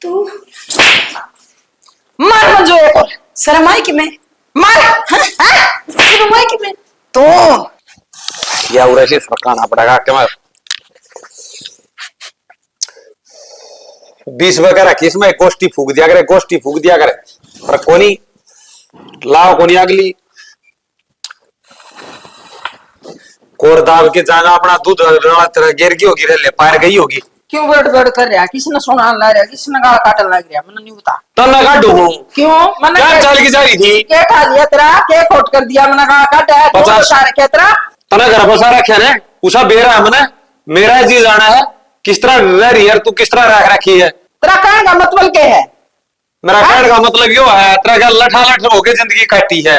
तू मार मंजू एक और शर्म आई कि मैं मार शर्म आई कि मैं तो या उराशी सरकाना पड़ेगा क्या मैं 20 वगैरह किस में गोष्ठी फूक दिया करे पर कोनी लाओ कोनी अगली कोर दाब के जाना अपना दूध तेरा गिर गई होगी रे ले पार गई होगी क्यों गड़बड़ कर रहा किसने सुना ला रहा किसने गाल काटन लग रहा मैंने नहीं बता तो ना काटू हूं क्यों मैंने क्या चाल की जा रही थी क्या खा लिया तेरा क्या खोट कर दिया मैंने गाल काटा है 50 सारे क्या तेरा तना घर बसा रखा ने उसा बेरा है मने मेरा जी जाना है किस तरह रह रही है तू किस तरह रख रखी है तेरा कहने का मतलब क्या है मेरा कहने का मतलब यो है तेरा क्या लठा लठ होके जिंदगी काटी है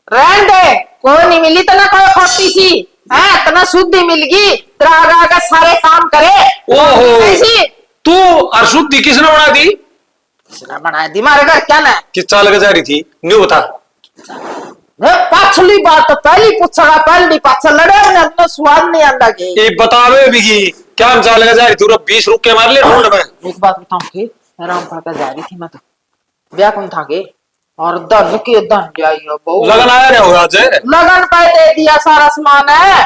रहन दे कोई नहीं मिली तना कोई खोटी सी हाँ तना शुद्धि मिल गई तेरा आगा सारे काम करे ओहो ऐसी तू अशुद्धि किसने बना दी किसने बनाया दी मारे घर क्या ना किस चाल के जा रही थी न्यू बता पाछली बात तो पहली पूछा पहली पाछल लड़े उन्हें अपना स्वाद नहीं आंदा के ये बतावे बिगी क्या हम चाल के जा रही तू 20 रुपये मार ले रोड में एक बात बताऊं कि राम पापा जा रही थी मैं तो ब्याह कौन था के और धन के धन जाई हो बहु लगन आया रे होगा अजय लगन पे दे दिया सारा सामान है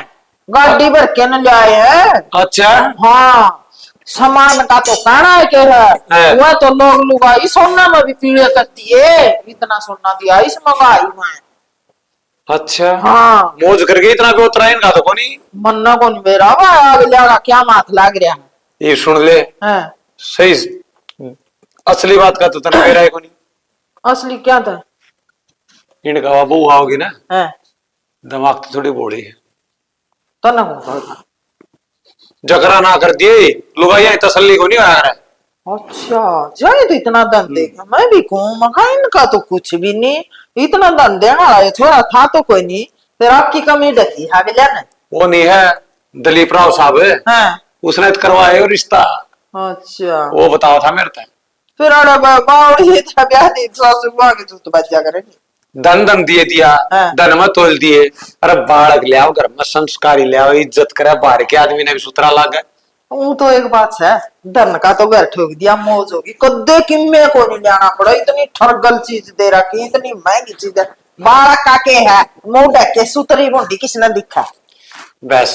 गाड़ी भर के न ले आए हैं अच्छा हाँ सामान का तो कहना है के है वह तो लोग लुगाई सोना में भी पीड़े करती है इतना सोना दिया इस महंगाई में अच्छा हाँ मौज करके इतना पे उतरा इनका तो कोनी मन्ना कौन मेरा आगे लगा क्या माथ लाग रहा है ये सुन ले हैं? सही असली बात का तो तना मेरा है कोनी असली क्या था इनका बहू आओगी ना हैं? दिमाग तो थोड़ी बोड़ी है तो ना कौन था जकरा ना कर दिए लुगाइया तसल्ली को नहीं आया रहा अच्छा जाए तो इतना धन देगा मैं भी कहूँ मका इनका तो कुछ भी नहीं इतना धन देने वाला ये थोड़ा था तो कोई नहीं फिर आपकी कमी डकी है बिलिया ने वो नहीं है दलीप राव साहब हाँ उसने तो करवाया वो रिश्ता अच्छा वो बताओ था मेरे तक फिर अरे बावड़ी ये था ब्याह दी सासू मां के तो बच्चा करेंगे धन धन दिए दिया हाँ। धन में तोल दिए अरे बालक ले आओ घर में संस्कारी ले आओ इज्जत करे बाहर के आदमी ने भी सुतरा लाग वो तो एक बात है धन का तो घर ठोक दिया मौज होगी कद्दे किम्मे को नहीं जाना पड़ा इतनी ठरगल चीज दे रखी इतनी महंगी चीज है बालक का के है मुंह ढक के सुतरी बूंदी किसने दिखा बस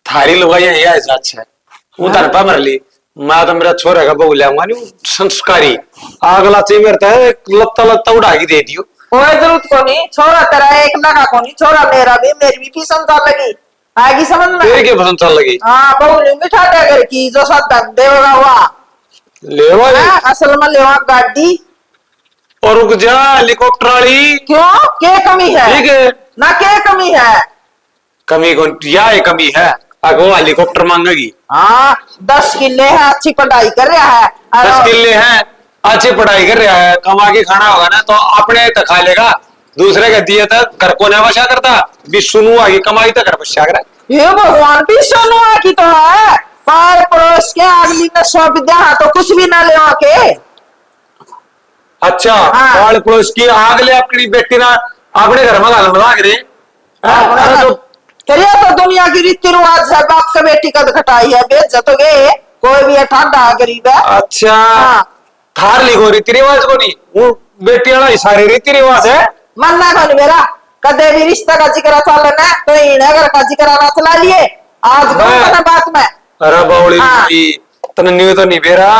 थारी लुगाइया ये ऐसा अच्छा है वो धन पर मर ली मैं तो मेरा छोरा का बहू ले आऊंगा नहीं संस्कारी अगला चाहिए मेरे है लत्ता लत्ता उड़ा के दे दियो कोई जरूरत को नहीं छोरा तेरा एक लगा को नहीं छोरा मेरा भी मेरी भी संसार लगी आएगी समझ में तेरे के पसंद चल लगी हाँ बहु ने मिठा डगर की जो सब धन देगा हुआ ले असल में लेवा गाड़ी और रुक जा हेलीकॉप्टर वाली क्यों क्या कमी है ठीक है ना क्या कमी है कमी कौन या ये कमी है अगो हेलीकॉप्टर मांगेगी हाँ 10 किले है अच्छी पढ़ाई कर रहा है 10 किले हैं अच्छी पढ़ाई कर रहा है कमा के खाना होगा ना तो अपने तो खा लेगा दूसरे के दिए तक घर को नहीं वशा करता भी सुनू आगे कमाई तो घर बचा कर ये भगवान भी सुनो की तो है पार पड़ोस के आदमी ने सौंप दिया तो कुछ भी ना ले के अच्छा हाँ। पाल पड़ोस की आग ले अपनी बेटी ना अपने घर में गालन लगा करे चलिए तो दुनिया की रीति रिवाज है बाप का बेटी का घटाई है बेइज्जत हो गए कोई भी ठंडा गरीब है अच्छा हाँ। थार लिखो रीति रिवाज को नहीं वो बेटी वाला सारे रीति रिवाज है मन्ना कौन मेरा कदे भी रिश्ता का जिक्र चलना तो इन्हें अगर का जिक्र ना चला लिए आज कौन ना बात में अरे बावली हाँ। तने न्यू तो नहीं बेरा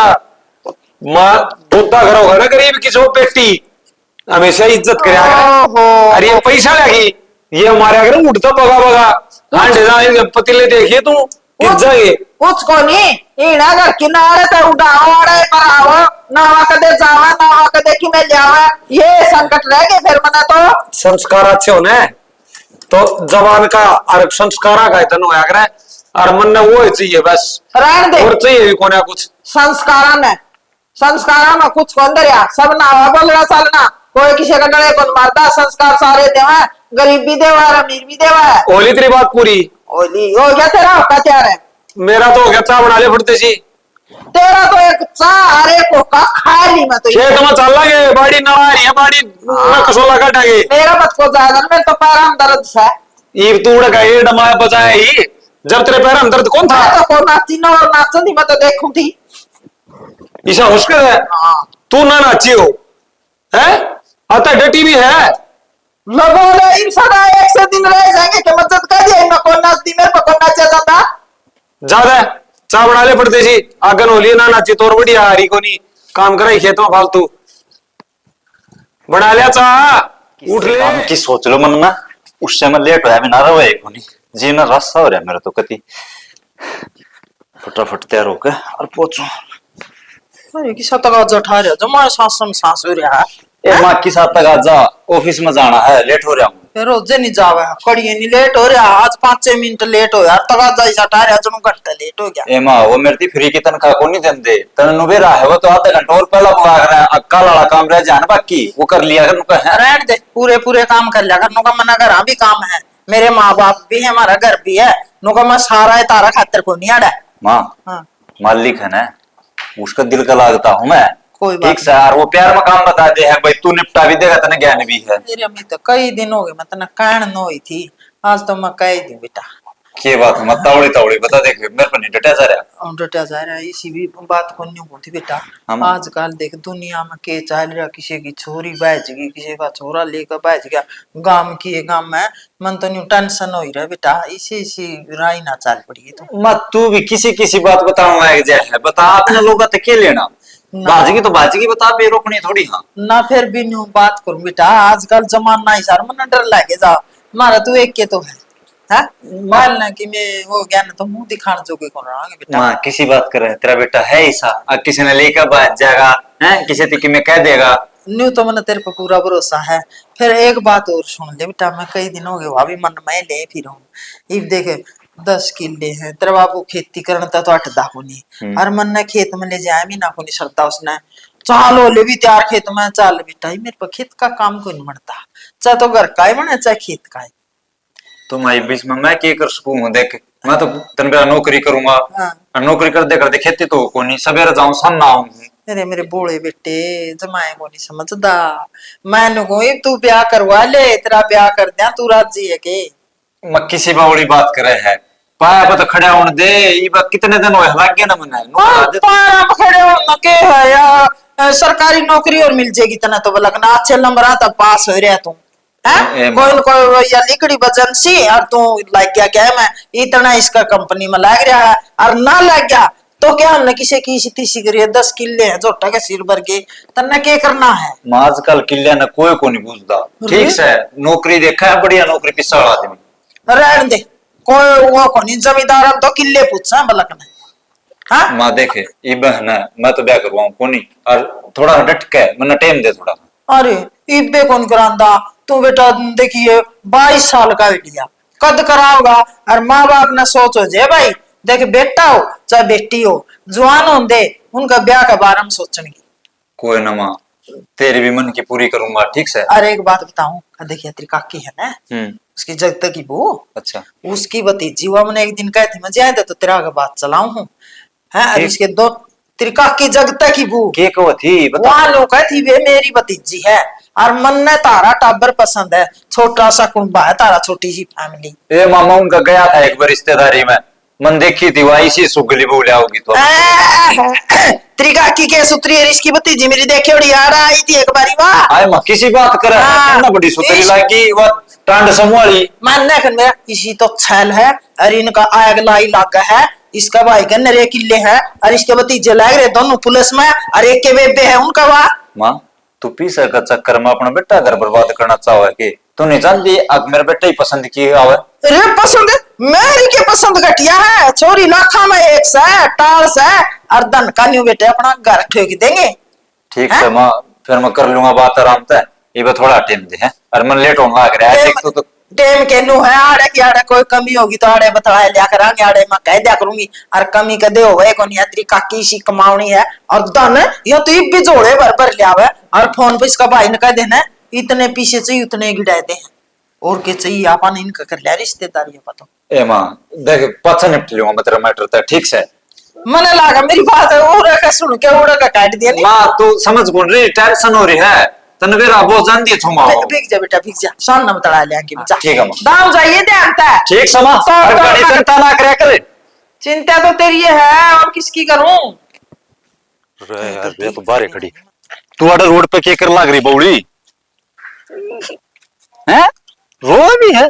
माँ बुद्धा घर होगा ना गरीब की जो बेटी हमेशा इज्जत करे ओहो। अरे ये पैसा लगी ये हमारे अगर उठता बगा बगा हाँ पतीले देखिए तू जाएंगे कुछ को नहीं इन अगर किनारे तो उड़ाओ अड़े कराओ नावा कदे जावा नावा कदे कि मैं जावा ये संकट रह गए फिर मना तो संस्कार अच्छे होने तो जवान का और संस्कार का इतना होया करे और मन ने वो ही चाहिए बस रहन दे और चाहिए भी कोने कुछ संस्कारा में कुछ कौन दरिया सब नावा बोल रहा चलना कोई किसी का डरे कौन मारता संस्कार सारे देवा गरीब भी देवा है अमीर भी देवा है ओली तेरी बात पूरी ओली हो गया तेरा का तैयार है मेरा तो हो गया चाह बना ले फटते सी तेरा तो एक चारे को का खा ली मैं तो खेत में चल लगे बाड़ी नवारी है बाड़ी में कसोला काटेंगे मेरा मत को ज्यादा मैं तो पैर में दर्द है ये तू उड़ गए डमाया बचाया ही जब तेरे पैर में दर्द कौन था मैं तो को नाची ना और नाचन थी मैं तो देखूं थी ईसा होशकर है हाँ तू ना नाची हो है आता डटी भी है लगो ले इन सदा एक से दिन रह जाएंगे कि मदद कर दिया इनको कौन नाचती मेरे को कौन नाचा जाता ज्यादा है चा बना ले पड़ते जी आगन होली ना नाची तोर बढ़िया हारी को नहीं काम करा खेत में फालतू बना लिया चा उठ ले काम की सोच लो मन में उस समय लेट हो मैं ना रहा को नहीं जीना रास्ता हो रहा है मेरा तो कति फटाफट तैयार होकर और पहुंचो अरे किसा तक जठा रहा जो मारे सांस हो रहा है ए माँ के साथ तक आज जा ऑफिस में जाना है लेट हो रहा हूँ फिर रोजे नहीं जावा कड़िए नहीं लेट हो रहा आज 5-6 मिनट लेट हो यार तक जा सटा रहा जो घंटा लेट हो गया ए माँ वो मेरी फ्री की तनख्वाह को नहीं देते तन नुबेरा है वो तो आधा घंटा और पहला मंगा कर रहा है अक्का वाला काम रह जाना बाकी वो कर लिया कर उनका है रहने दे पूरे काम कर लिया करने का मना घर भी काम है मेरे माँ बाप भी है हमारा घर भी है नुका मैं सारा है तारा खातर को नहीं आड़ा माँ हाँ मालिक है ना उसका दिल का लागता हूँ मैं कोई बात ठीक सर वो प्यार में काम बता दे है भाई तू निपटा भी देगा तने ज्ञान भी है मेरी अम्मी तो कई दिन हो गए मैं तना कहन न हुई थी आज तो मैं कह दी बेटा के बात है मत तावड़ी बता देख मेरे पर नहीं डटा जा रहा डटा जा रहा है इसी भी बात को नहीं होती बेटा हम आजकल देख दुनिया में के चल रहा किसी की छोरी बच गई किसी का छोरा लेकर बच गया गांव की है गांव में मन तो नहीं टेंशन हो ही रहा बेटा इसी राय ना चाल पड़ी है तो मत तू भी किसी बात बताऊंगा एक जय है बता अपने लोग के लेना बाजगी तो बाजगी बता पे रोकनी थोड़ी हाँ ना फिर भी न्यू बात करूं बेटा आजकल जमाना ही सारा मन डर लगे जा मारा तू एक के तो है मान ना कि मैं वो गया ना तो मुंह दिखाने जोगे कौन रहा बेटा माँ किसी बात कर रहे तेरा बेटा है ऐसा अब किसी ने लेकर बात जाएगा है किसी तक में कह देगा न्यू तो मैंने तेरे पे पूरा भरोसा है फिर एक बात और सुन ले बेटा मैं कई दिन हो गए भाभी मन में ले फिर हूँ इब देखे 10 किले हैं तेरे बाबू खेती करना था तो 8 दाखो नहीं और मन ने खेत में ले जाए भी ना को नहीं सरता उसने चालो ले भी तैयार खेत में चाल बेटा मेरे पर खेत का काम कोई नहीं बनता चाहे तो घर का ही बने चाहे खेत का ही तुम आई बीच में मैं क्या कर सकूं देख मैं तो तनबेरा नौकरी करूंगा और नौकरी करते खेती तो को नहीं सवेरे जाऊं शाम ना आऊं अरे मेरे बोले बेटे जमाए को नहीं समझदा मैंने को तू ब्याह करवा ले तेरा ब्याह कर दिया तू राजी है के मक्की से बावड़ी बात करे है पाया पर तो खड़ा होने दे ये बात कितने दिन हुए लग गया ना मने पारा खड़े होना के है या सरकारी नौकरी और मिल जाएगी तना तो लगना अच्छे नंबर तब पास हो रहा तू कोई न कोई या लिकड़ी वजन सी और तू लग गया क्या मैं इतना इसका कंपनी में लग रहा है और ना लग गया तो क्या हमने किसी की तीसी करी 10 किले हैं जोटा के सिर भर के तन्ने क्या करना है आजकल किले ने कोई को नहीं पूछता ठीक से नौकरी देखा है बढ़िया नौकरी पिछड़ आदमी रहने दे कोई वो को नहीं जमींदार हम तो किले पूछा बलक ने हाँ माँ देखे ये बहन है मैं तो ब्याह करवाऊं को नहीं और थोड़ा डट के मैंने टाइम दे थोड़ा अरे इबे कौन करांदा तू बेटा देखिए 22 साल का बेटिया कद कराओगा और माँ बाप ने सोचो जे भाई देख बेटा हो चाहे बेटी हो जवान हो दे उनका ब्याह का बारे में सोचने की कोई ना माँ तेरी भी मन की पूरी करूंगा ठीक से अरे एक बात बताऊं देखिए तेरी काकी है ना उसकी जगत की बहू अच्छा उसकी भतीजी हुआ मैंने एक दिन कहती मैं जाए तो तेरा का बात चलाऊ हूँ है इसके 2 तेरी काकी जगत की बहू के को थी बता वहां लोग थी वे मेरी भतीजी है और मन ने तारा टाबर पसंद है छोटा सा कुंबा है तारा छोटी सी फैमिली ए मामा उनका गया था एक बार रिश्तेदारी में मन देखी थी वही सी सुगली बोले होगी तो तेरी काकी के सुतरी है इसकी भतीजी मेरी देखे उड़ी यार आई थी एक बारी वाह आए मां किसी बात करे ना बड़ी सुतरी लगी वो टांड समवाली मानना कर मेरा इसी तो छैल है और इनका आग लाई लागा है इसका भाई का नरे किले है और इसके भतीजे लग रहे दोनों पुलिस में और एक के बेबे है उनका वाह मां तू पीछे का चक्कर में अपना बेटा घर बर्बाद करना चाहे कि तू नहीं जानती अब मेरा बेटा ही पसंद की आवे अरे पसंद मेरी के पसंद घटिया है छोरी लाखा में एक से टाल से और धन का न्यू बेटे अपना घर ठोक देंगे ठीक है मां फिर मैं कर लूंगा बात आराम से ये थोड़ा टाइम दे है और मैं लेट होऊंगा अगर देख तो टेम के नु है आड़े की आड़े कोई कमी होगी तो आड़े बता लिया करांगे आड़े मैं कह दिया करूंगी और कमी कदे होवे को नहीं तेरी काकी सी कमावनी है और धन ये तो भी जोड़े भर लिया हुआ और फोन पे इसका भाई ने कह देना इतने पीछे चाहिए उतने गिराए दे और के चाहिए आपन इनका कर लिया रिश्तेदारी है पता ए मां देख पछा निपट लूंगा मैं तेरा मैटर तो ठीक से मने लगा मेरी बात है ओरा का सुन के ओरा का काट दिया नहीं मां तू समझ कौन रही टेंशन हो रही है तनवेरा बहुत जानती है छुमा भीग जा बेटा भीग जा शान न बता लिया कि जा ठीक है मां दाम जाइए ध्यान है ठीक समा और गाड़ी चिंता ना करे करे चिंता तो तेरी है और किसकी करूं अरे यार ये तो बाहर खड़ी। तू आडा रोड पे क्या कर लाग रही बौड़ी हैं? रो भी है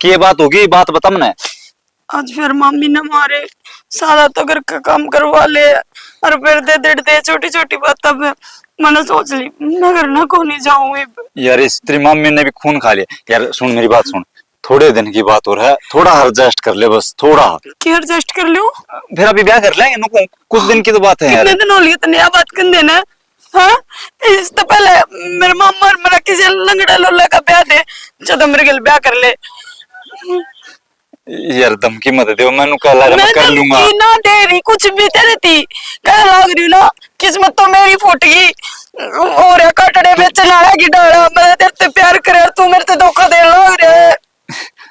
क्या बात होगी? बात बता मने। आज फिर मम्मी ने मारे सारा तो घर का काम करवा ले और फिर दे दे छोटी छोटी बात। अब मैंने सोच ली मैं घर ना को नहीं जाऊंगी। यार इस तेरी मम्मी ने भी खून खा लिया। यार सुन मेरी बात सुन, थोड़े दिन की बात और है, थोड़ा एडजस्ट कर ले बस थोड़ा। क्या एडजस्ट कर लो? फिर अभी ब्याह कर लेंगे नुको, कुछ दिन की तो बात है यार। कितने दिन हो लिए तो नया बात कर देना। हाँ इससे पहले मेरे मामा और मेरा किसी लंगड़ा लोला का ब्याह दे चलो मेरे के ब्याह कर ले। यार धमकी मत दे, मैं कर लूंगा। मैं ना दे रही कुछ भी तेरे थी कह लाग रही ना। किस्मत तो मेरी फूट गई और कटड़े बेचने वाला की डाला। मैं तेरे से प्यार करे तू मेरे से धोखा दे लाग रहा है।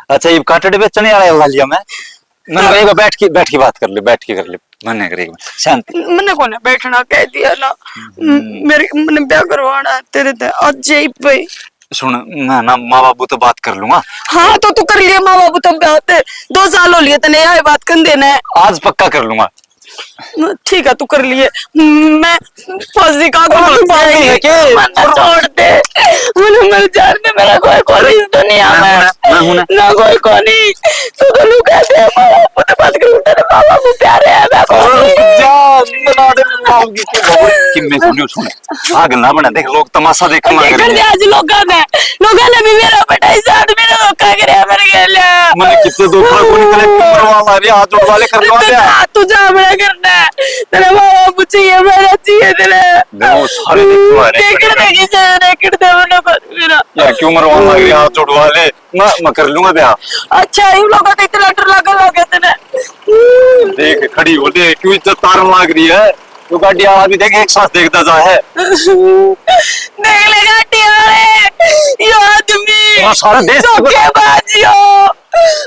अच्छा ये काटड़े बेचने वाला लिया मैंने कहा बैठ के बात कर ले, बैठ के कर ले। मैंने करेगा शांति। मैंने को बैठना कह दिया ना। मैंने ब्याह करवाना है तेरे से आज ही पे। सुन मैं ना माँ बाबू तो बात कर लूंगा। हाँ तो तू कर लिया माँ बाबू तो ब्याह होते 2 साल हो लिए तने यह बात कर देना है। आज पक्का कर लूंगा। ठीक है तू कर लिए। मैं फांसी का है छोड़ दे मुझे मर जान दे। मेरा कोई इस दुनिया में ना कोई कोनी। तू तो लोग कहते हैं माँ बाप तो बात करूं तेरे माँ बाप प्यारे है मैं कि मैं सुन आग ना बना देख लोग तमाशा देखने कर दे। आज लोगों ने भी मेरा बेटा इस आदमी ने धोखा करे मेरे गेले। मैंने कितने धोखा को निकले मरवा रे हाथ जोड़ वाले कर दो दे तू जा बड़ा करना है तेरे माँ बाप चाहिए मेरा चाहिए तेरे वो सारे देख दे मेरा। यार क्यों मरवा लग रही हाथ जोड़ वाले? मैं कर लूंगा ब्याह। अच्छा इन लोगों को इतना डर लगा तेरे। देख खड़ी हो दे क्यों इज्जत तार लाग रही है। तो गाड़ी वाला भी देख एक साथ देखता जा है। देख ले गाड़ी वाले ये आदमी सारा देश धोखेबाजियों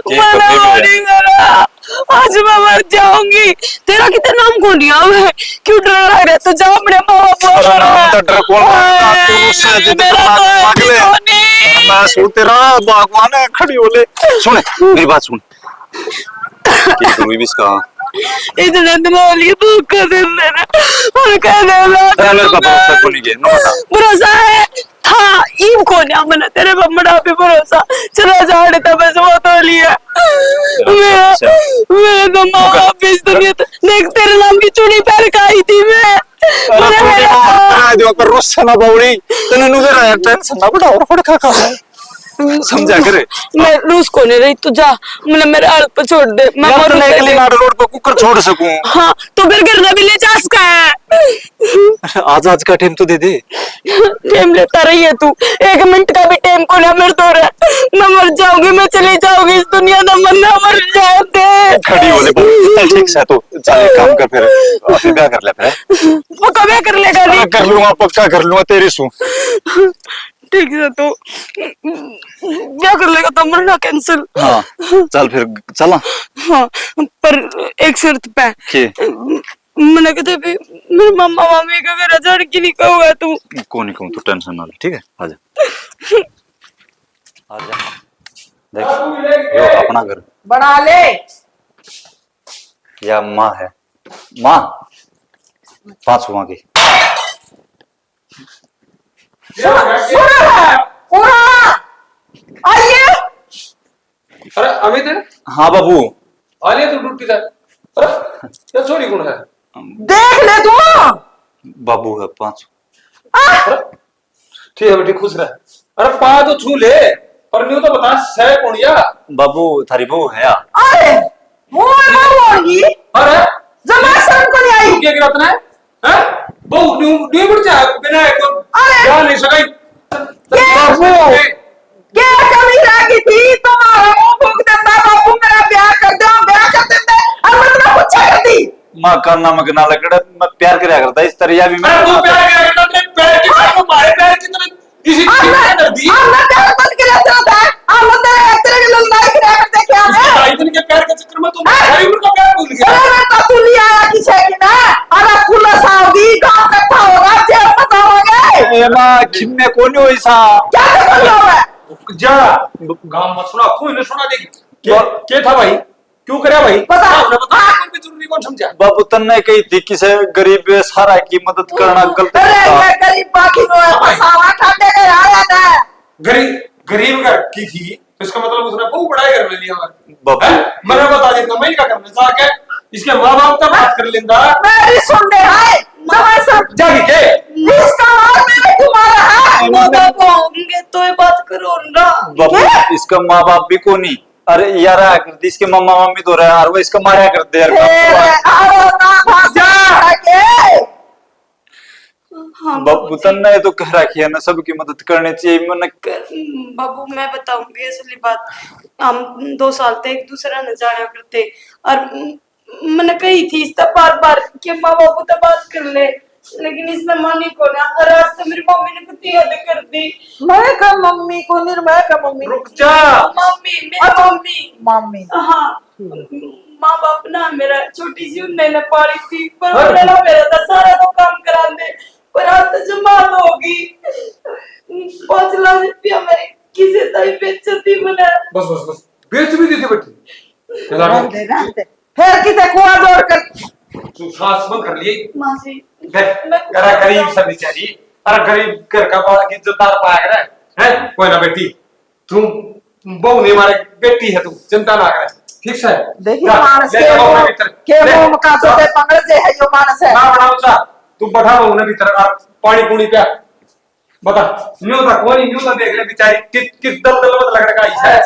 मना नहीं करा। आज मैं मर जाऊंगी। तेरा कितना नाम कौन दिया है? क्यों डर रहा है? तो जा अपने माँ बाप डर कौन मैं सुन तेरा भगवान है खड़ी हो ले। सुन मेरी बात सुन इतने दिमागी धोखा दे देना और कह देना मेरे पास भरोसा को नहीं गया भरोसा है था ईम को ना मैंने तेरे बम्मड़ा पे भरोसा चला जाने तब ऐसे वो तो लिया मेरे तो माँ बाप इस दुनिया देख तेरे नाम की चूड़ी पहन के आई थी मैं रोसना बावड़ी तने नुगरा टेंशन ना बड़ा और फड़का खा समझा करे। मैं रूस को नहीं रही तू जा मैंने मेरे हाल पर छोड़ दे। मैं मरने के लिए नाड़ रोड पर कुकर छोड़ सकूं। हाँ तो फिर घर भी ले जा सका है। आज का टाइम तो दे दे। टाइम लेता रही है तू 1 मिनट का भी टाइम को ना मेरे तो रहा। मैं मर जाऊंगी मैं चली जाऊंगी इस दुनिया में मरना मर जाते खड़ी हो ले ठीक से तो चल काम कर फिर अभी ब्याह कर ले फिर पक्का ब्याह कर लेगा नहीं कर लूंगा पक्का कर लूंगा तेरी सू ठीक है तो क्या कर लेगा तो मरना कैंसिल। हाँ चल फिर चला। हाँ पर एक शर्त पे मैंने कहते भी मेरे मामा मामी का मेरा लड़की नहीं कहूँगा तू कौन नहीं कहूँ तू टेंशन ना ले ठीक है आजा आजा देख यो अपना घर बना ले या माँ है माँ 5 हुआ की आइए। अरे अमित है? हाँ बाबू आलिए तू ड्यूटी था। अरे क्या छोरी कौन है? देख ले तू बाबू है 5। ठीक है बेटी खुश रह। अरे 5 तो छू ले पर न्यू तो बता सह कौन या? बाबू थारी बहू है या? अरे वो होगी। अरे जमा शर्म को नहीं आई क्या गिरतना है? हैं? बहु न्यू बढ़ जा बिना एक जा नहीं सकाई। क्या कमी रही थी तुम्हारा मुंह फूक देता बापू मेरा ब्याह कर देते अब मैं तुम्हें कुछ करती मां करना मगना लगड़ा मैं प्यार करया करता इस तरह भी मैं तू प्यार करया करता तेरे पैर की बात मारे पैर की तरह इसी चीज कर दी। मैं प्यार बंद कर देता था अब तेरे के लड़ाई करया करते क्या है इतने के प्यार के चक्कर में तुम हरी उम्र का प्यार भूल गया। अरे मैं तो तू लिया आया किसे की ना अरे खुलस होगी गांव में था होगा जेल में बताओगे ए मां खिन्ने कोनी होइसा क्या कर लो है जा गांव मत सुना कोई ने सुना देगी के था भाई क्यों करया भाई बता भी जरूरी कौन समझा? बाबू तन्ने कही थी किसे गरीब सारा की मदद करना गलत अरे था। ये गरीब बाकी नो फसावा ठाटे के आया था। गरीब घर की थी तो इसका मतलब उसने बहुत बड़ा घर ले लिया। बाबू। मैंने बता देता मैं क्या करना जाके इसके माँ बाप का बात कर लेंदा। मेरी सुन दे है समय सब जागी के इसका मार मेरे तुम्हारा है। माँ बाप होंगे तो ये बात करो ना। बाबू इसका माँ बाप भी को नहीं। अरे यार करती इसके मम्मा मम्मी तो रहा वो इसका मारा करते यार। आओ ना भाषा के हाँ बाबू तन्ने तो कह रखी है ना सबकी मदद करनी चाहिए मैंने बाबू मैं बताऊंगी असली बात। हम 2 साल तक एक दूसरा न जाना करते और मैंने कही थी इस बार बार कि माँ बापू तो बात कर ले लेकिन इसने मानी को ना। और आज तो मेरी मम्मी ने कितनी हद कर दी। मैं का मम्मी को निर्मय का मम्मी रुक जा। मम्मी मेरी मम्मी मम्मी हाँ माँ बाप ना मेरा छोटी सी उन्हें पाली थी पर उन्होंने ना मेरा था सारा वो काम करा दे। पर आज तो जमात होगी 5 लाख रुपया मेरे किसी तरह बेचती मैंने। बस बस बस बेच भी दी थी बेटी। रहते फिर किते कुआं जोड़ कर तू सांस बंद कर लिए। मासी देख अरे गरीब सा बेचारी अरे गरीब घर का बड़ा इज्जतदार पाया है कोई ना बेटी तुम बहू नहीं हमारे बेटी है तू चिंता ना करे ठीक से। देखिए मानस के मुंह का तो ते पंगड़ जे है यो मानस है ना बनाओ सा तुम बैठा हो उन्हें भीतर पानी पूनी पे बता न्यू था कोई न्यू था देख ले बेचारी किस दल मत लग रहा है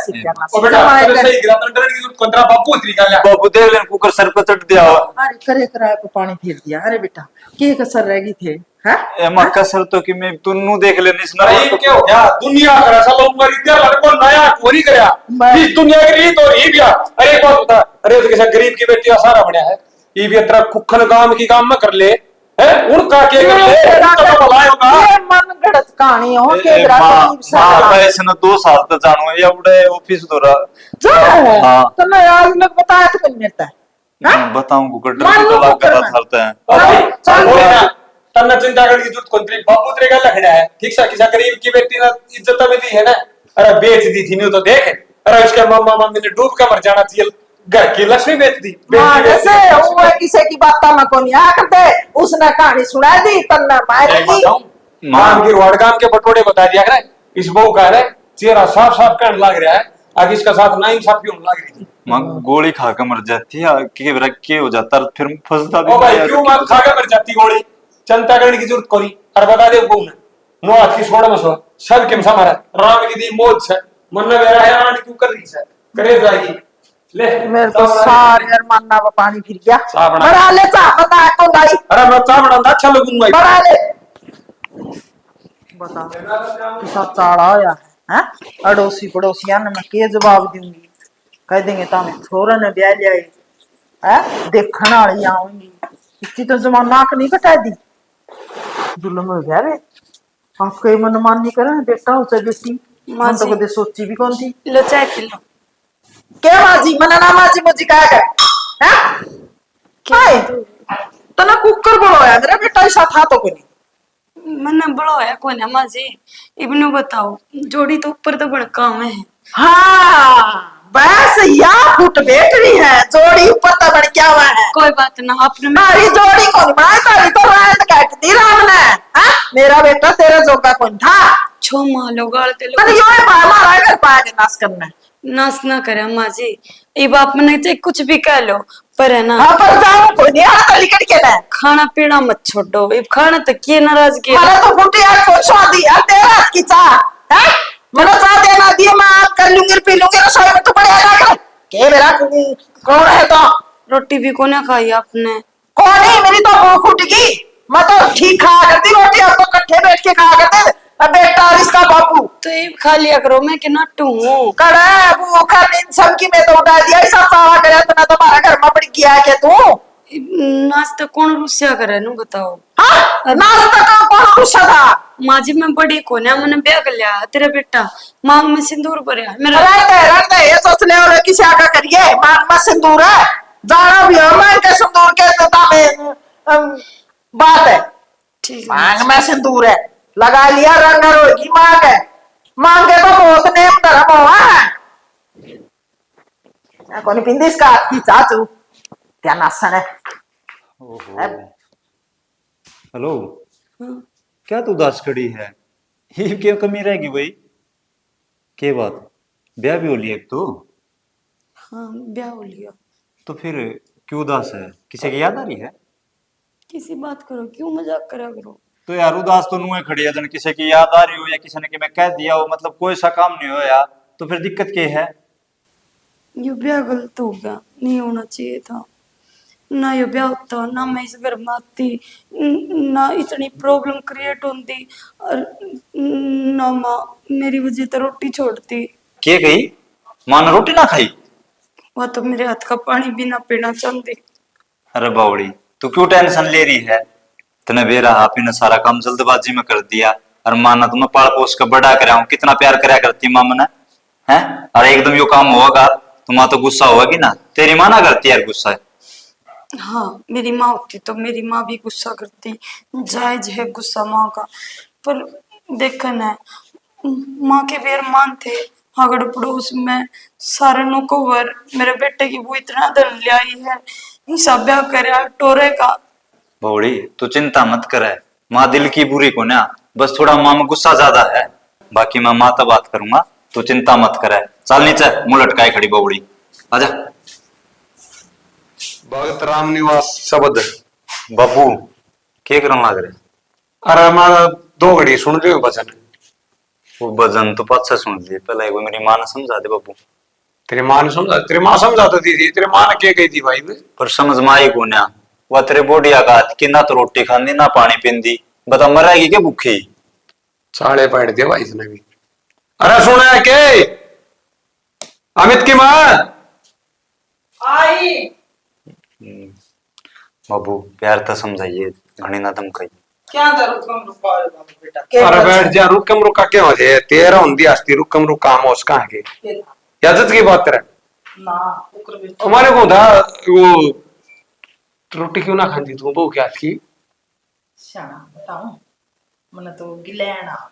ओ बेटा तेरे सही गिरा तो डर की कंतरा बापू इतनी कर लिया बाबू देख ले कुकर सर पे चढ़ दिया। अरे करे कराए को पानी फेर दिया। अरे बेटा के कसर रह गई थे हैं एमा कसर तो कि मैं तुन्नू देख ले निस अरे ये क्या हो गया दुनिया का ऐसा लोग मरी तेरा लड़को नया चोरी करया इस दुनिया की रीत और ही बिया। अरे एक बात बता अरे तो किसी गरीब की बेटी का सारा बनया है ये भी इतना खुखन काम की काम में कर ले है उनका के कर ले तो भलाई होगा। ये मन गड़त कहानी हो के गरीब सा इसने 2 साल तक जानो ये उड़े ऑफिस दौरा जा है हाँ। तो मैं आज लोग बताया तो नहीं मिलता है बताऊं को गटर मान तो लो लगा करना। करते हैं भाई चल तन्ना चिंता करने की जरूरत कौन थी बापू तेरे का लखड़ा है ठीक सा किसी गरीब की बेटी ने इज्जत में दी है ना। अरे बेच दी थी नहीं तो देख अरे उसके मम्मा मम्मी ने डूब कर मर जाना चाहिए घर की लक्ष्मी बेच दी ऐसे वो किसी की बात में को नहीं आ करते उसने कहानी सुना दी तन्ना मारेगी माम की रोडगाम के बटोड़े बता दिया करे इस बहू का है चेहरा साफ साफ कहने लग रहा है आगे इसका साथ ना इंसाफी होने लग रही थी। मां गोली खा के मर जाती है के हो जाता फिर फंसता भी ओ भाई क्यों मां खा के मर जाती गोली चिंता करने की जरूरत कोनी। और बता दे बहू ने नो हाथ की छोड़ में सो सब के हमारा राम की दी मौज से मन में मेरा है रानी क्यों कर रही है करे जाएगी ले मेरे तो सारे अरमाना में पानी फिर गया चा बना। बड़ा ले चा बता तो लाई अरे मैं चा बनाऊंगा अच्छा लगूंगा बड़ा ले बता किसा चाड़ा आया है अड़ोसी पड़ोसियां ने मैं के जवाब दूंगी कह देंगे तामे छोरा ने ब्याह लिया है देखने वाली आऊंगी इतनी तो जमाना नाक नहीं कटा दी जुल्म हो गया रे आपको ये मनमान नहीं करा बेटा हो चाहे बेटी माँ मन तो जी। कदे सोची भी कौन थी लो चाय पी लो। क्या माजी मना ना माजी मुझे कहा गया हाय तो ना कुकर बोलो यार मेरा बेटा ऐसा था तो कोई मैंने बड़ा है कौन है माँ जी इब्नू बताओ जोड़ी तो ऊपर तो बड़ा काम है। हाँ बस या फुट बैठ रही है जोड़ी ऊपर तो बड़ क्या हुआ है कोई बात ना आपने मारी जोड़ी कौन बनाई तारी तो रात काट दी राम ने हाँ मेरा बेटा तेरा जोगा कौन था 6 माह लो गालते पर लो यो है हमारा घर पाके नाश करना नाश ना करे माँ जी ये बाप मैंने चाहे कुछ भी कह लो पर है ना हाँ पर जाओ कोई नहीं हाँ लिकट के ना खाना पीना मत छोड़ो ये खाना तक की नाराज की हमारा तो फुटी यार कुछ दी यार तेरा हाथ की चाह है मैंने चाह देना दिए मैं आप कर लूंगी पी लूंगी रसोई में तो बड़े आना कर के मेरा कौन है तो रोटी भी कोने खाई आपने कौन है मेरी तो भूख उठ गई मैं तो ठीक खाया करती रोटी हम तो इकट्ठे बैठ के खाया करते अब बेटा और इसका बापू तो ये खा लिया करो मैं कि नट्टू हूँ कड़ा भूखा नींद सबकी मैं तो उठा दिया ऐसा सारा करे तो ना तुम्हारा घर में पड़ गया है क्या तू नाच तो कौन रुस्या करे नु बताओ हाँ नाश्ता का कौन रुसा था माँ जी मैं बड़ी कोने मैंने ब्याह कर लिया तेरा बेटा मांग में सिंदूर भरया मेरा रहते ये सोच ले और किसी आका करिए मांग में सिंदूर है जाना भी हो मांग के सिंदूर के देता में बात है ठीक है मांग में सिंदूर है लगा लिया रंग रोगी मांग है मांगे तो बहुत नेम धर्म हुआ है कौन पिंदिस का की चाचू नासन है। ओहो। हेलो, क्या तू उदास खड़ी है? ये क्या कमी रहेगी भाई? के बात? ब्याह भी हो लिया एक तो। हाँ, ब्याह हो लिया। तो फिर क्यों उदास है? किसी की याद आ रही है? किसी बात करो, क्यों मजाक करा करो। तो यार उदास तो नुए खड़ी है, जन किसी की याद आ रही हो या किसी ने कि मैं कह दिया हो, मतलब कोई सा काम नहीं हो यार, तो फिर दिक्कत क्या है? ये ब्याह गलत हो गया, नहीं होना चाहिए था। ना ये ब्याह होता, ना मैं इस घर में आती, ना इतनी प्रॉब्लम क्रिएट होती, और ना माँ मेरी वजह से रोटी छोड़ती। के गई? मां ने रोटी ना खाई? वह तो मेरे हाथ का पानी भी ना पीना चाहती। अरे बावड़ी, तू क्यों टेंशन ले रही है? तने बेरा आपी ने सारा काम जल्दबाजी में कर दिया, और मां ने तुम्हें पाल पोस कर बड़ा कराऊं, कितना प्यार कराया करती मां मने, हैं? और एकदम यो काम होगा तो मां तो गुस्सा होगी ना, तेरी मां ना करती यार गुस्सा है। हाँ, मेरी माँ होती तो मेरी माँ भी गुस्सा करती, जायज है गुस्सा माँ का। पर देखा ना, माँ के भी अरमान थे, अगड़ पड़ोस में सारे वर मेरे बेटे की वो इतना धन ले आई है, हिसाब ब्याह करे टोरे का। बावड़ी तू चिंता मत करे, माँ दिल की बुरी को ना, बस थोड़ा माँ में गुस्सा ज्यादा है, बाकी मैं माँ तब बात करूंगा, तू चिंता मत करे। चल नीचे मुंह लटकाए खड़ी बावड़ी, आजा। भगत राम निवास शब्द। बाबू के करन लग रहे? अरे हमारा 2 घड़ी सुन रहे हो वचन। वो भजन तो पाछा सुन लिए, पहले एक बार मेरी माँ ने समझा दे बाबू। तेरी माँ ने समझा? तेरी माँ समझाती थी? तेरी माँ ने क्या कही थी भाई? पर समझ में आई को ना, वह तेरे बोडिया का कि ना तो रोटी खानी ना पानी पींदी, बता मरेगी के भूखी? साड़े पैट दिया भाई इसने भी। अरे सुना के अमित की माँ आई। बाबू प्यार तो समझाइए, घनी ना धमकाई। क्या करूं रुका बेटा? अरे बैठ जा, रुकम रुका क्या हो जाए? तेरा हुंदी आस्ती रुकम रुका मोस कहां के इज्जत की बात करे ना उकर बेटा हमारे को था वो रोटी क्यों ना खाती तू? वो क्या थी? शाना बताऊं, मन तो गिलेना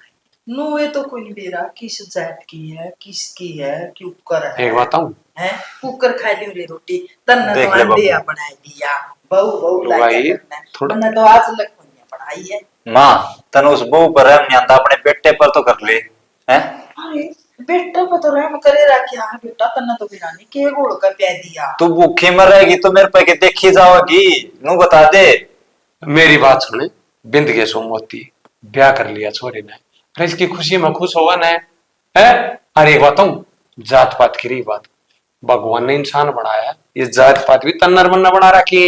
नु ये तो कोई नहीं बेरा किस जात की है, किसकी है, क्यों कर है। एक बताऊं हैं कुकर खा ली रे रोटी तन्ना देख तो ले अंडे बाबू। बनाई दिया, बहु बहु तो लाके भाई, करना थोड़ा- मन तो आज लग पढ़ाई है। माँ तन उस बहू पर रहम नहीं आता, अपने बेटे पर तो कर ले, हैं? अरे बेटा पता रहम करे रखा है बेटा, तन्ना तो बिरानी के गोड़ का प्या दिया। तू भूखी मर रहेगी तो मेरे पे के देखी जाओगी, नू बता दे। मेरी बात सुने, बिंद के सोमवती ब्याह कर लिया छोरे ने, अरे इसकी खुशी में खुश होगा ना है? अरे एक बताऊं, जात पात की रही बात, भगवान ने इंसान बनाया, ये जात पात भी तन्नर मन्ना बना रखी,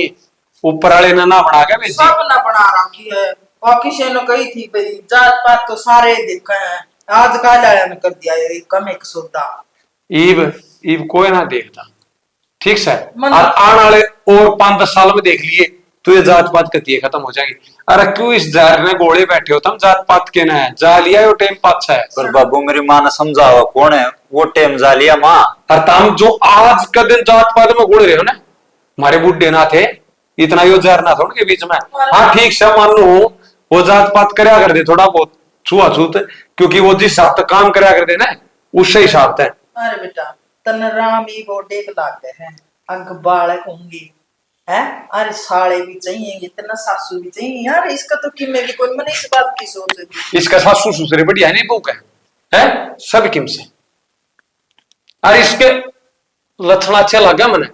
ऊपर वाले ने ना बना के भेजी। सब ना बना रखी है, और किसी ने कही थी भाई जात पात तो सारे देखे हैं, आज का लाया ने कर दिया ये कम एक सौदा। ईब ईब कोई ना देखता, ठीक से मन- और आने वाले और 5-10 साल में देख लिए तो ये जात पात कतिये खत्म हो जाएगी। अरे क्यों इस जार में गोले बैठे हो तुम? जात पात के ना है, जा लिया वो टाइम पास है। पर बाबू मेरी माँ ने समझावा कौन है वो टेम जा लिया माँ। और तुम जो आज का दिन जात पात में गुड़ रहे हो ना, हमारे बुढ़े ना थे इतना यो जार ना था उनके बीच में। हाँ ठीक से मान लो वो जात पात करया कर दे थोड़ा बहुत छुआछूत, क्योंकि वो जिस हिसाब तक काम करया कर दे ना उससे हिसाब तक। अरे बेटा तन राम ही गोडे लाते हैं, अग बालक होंगे हैं, अरे साले भी चाहिए, इतना सासू भी चाहिए यार, इसका तो किमे भी कोई मन इस बात की सोच है। इसका सासू ससुरे बढ़िया नहीं बहू का है सब किम से, अरे इसके लक्षण अच्छे लगा मने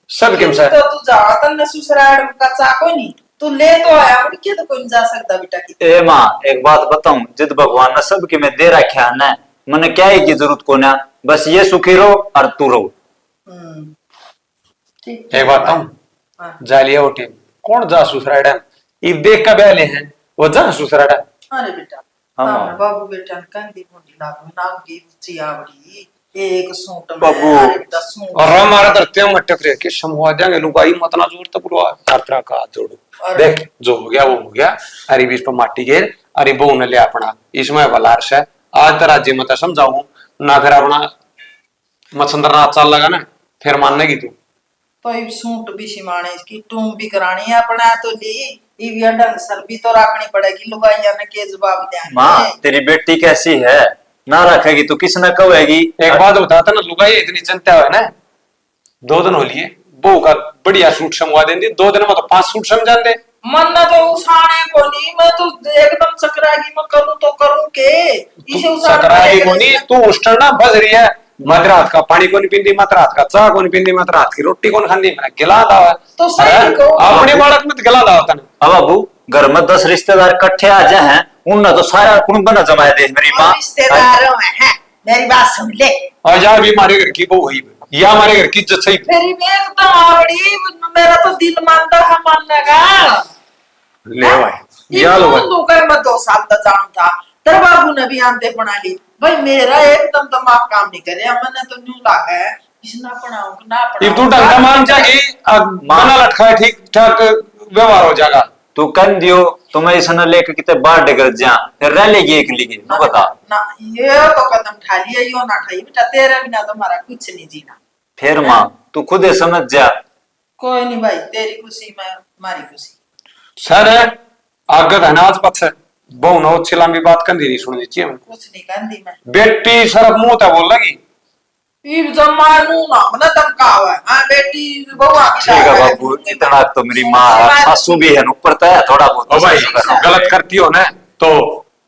सब किम से। तो तू जा तन ससुराल का चाको नहीं, तू ले तो आया मुड़ के तो कोई नहीं जा सकता बेटा की। ए माँ एक बात बताऊं, जिद भगवान ने सब के में दे रखा है ना, मैंने क्या है की जरूरत को ना, बस ये सुखी रहो और तू रहो। ठीक एक बात बताऊं, हाँ। जालिया वो टीम कौन जा ससुराल ये देख का ब्याले हैं वो जा ससुराल। अरे बेटा हाँ। हाँ बाबू बेटा कंदी मुंडी लागू नाम की ऊंची आवड़ी एक सूट में। बाबू। अरे बेटा सूट और हमारा धरते में मटक रहे कि समूह जाएंगे लुगाई मतना जोर तक पूरा यात्रा का हाथ जोड़ो। अरे। देख जो हो गया वो हो गया, अरे बीच पर माटी घेर, अरे बहु ने ले अपना इसमें बलार से आज तो राज्य में समझाऊ ना, फिर अपना मच्छंदर नाथ चाल लगा ना फिर मानने की तू। तो ये सूट भी सिमाने इसकी टूम भी करानी है अपना तो ली, ये ढंग सर भी तो रखनी पड़ेगी, लुगाइया ने के जवाब देंगे। माँ तेरी बेटी कैसी है, ना रखेगी तो किस न कहेगी। एक बात बताता ना लुगाई इतनी चिंता है ना, 2 दिन हो लिए बहू का बढ़िया सूट समवा देंदी, 2 दिन में तो 5 सूट समझा दे। मन ना तो उसाने को नहीं, मैं तो एकदम चकरागी मैं करूं तो करूं के इसे सकराई को नहीं, तू उष्टन ना बज रही है। मत रात का पानी को नहीं पींदी, मत रात का चाह को नहीं पींदी, मत रात की रोटी को नहीं खांदी, मैं गिला दावा तो सही को अपने बालक में गिला दावा तने। अब बाबू घर में 10 रिश्तेदार इकट्ठे आ जाए हैं, उनने तो सारा कुटुंब न जमाए दे मेरी माँ। रिश्तेदारों में है, मेरी बात सुन ले। और यार भी हमारे घर की बहू हुई, या हमारे घर की इज्जत सही। फिर भी एकदम आवड़ी, मेरा तो दिल मानता है मानने का। ले भाई या लो भाई, मैं 2 साल तक जानता, तेरे बाबू ने भी आंते बना ली भाई, मेरा एकदम दिमाग काम नहीं करे, मैंने तो न्यू लागा है इसना पढ़ाऊं ना ये तू ढंग का मान जाएगी, माना लटका ठीक ठाक व्यवहार हो जाएगा। तू कन दियो तुम्हें इसने लेके कितने बार डगर जा, फिर रह लेगी एक लिगी ना बता। ना ये तो कदम उठा लिया, यो ना उठाई बेटा, तेरे बिना तो हमारा कुछ नहीं जीना। फिर माँ तू खुद ही समझ जा। कोई नहीं भाई, तेरी खुशी में हमारी खुशी। सर आगत अनाज पक्ष बहु नौ लंबी बात कंदी नहीं सुननी चाहिए। कुछ नहीं कहती मैं, बेटी सरफ मुंह था बोल लगी इब जमानू ना मना धमकावा है। हां बेटी बहुआ की ठीक है बाबू, इतना तो मेरी माँ है, सासू भी है, ऊपर तो है थोड़ा बहुत। ओ भाई गलत करती हो ना तो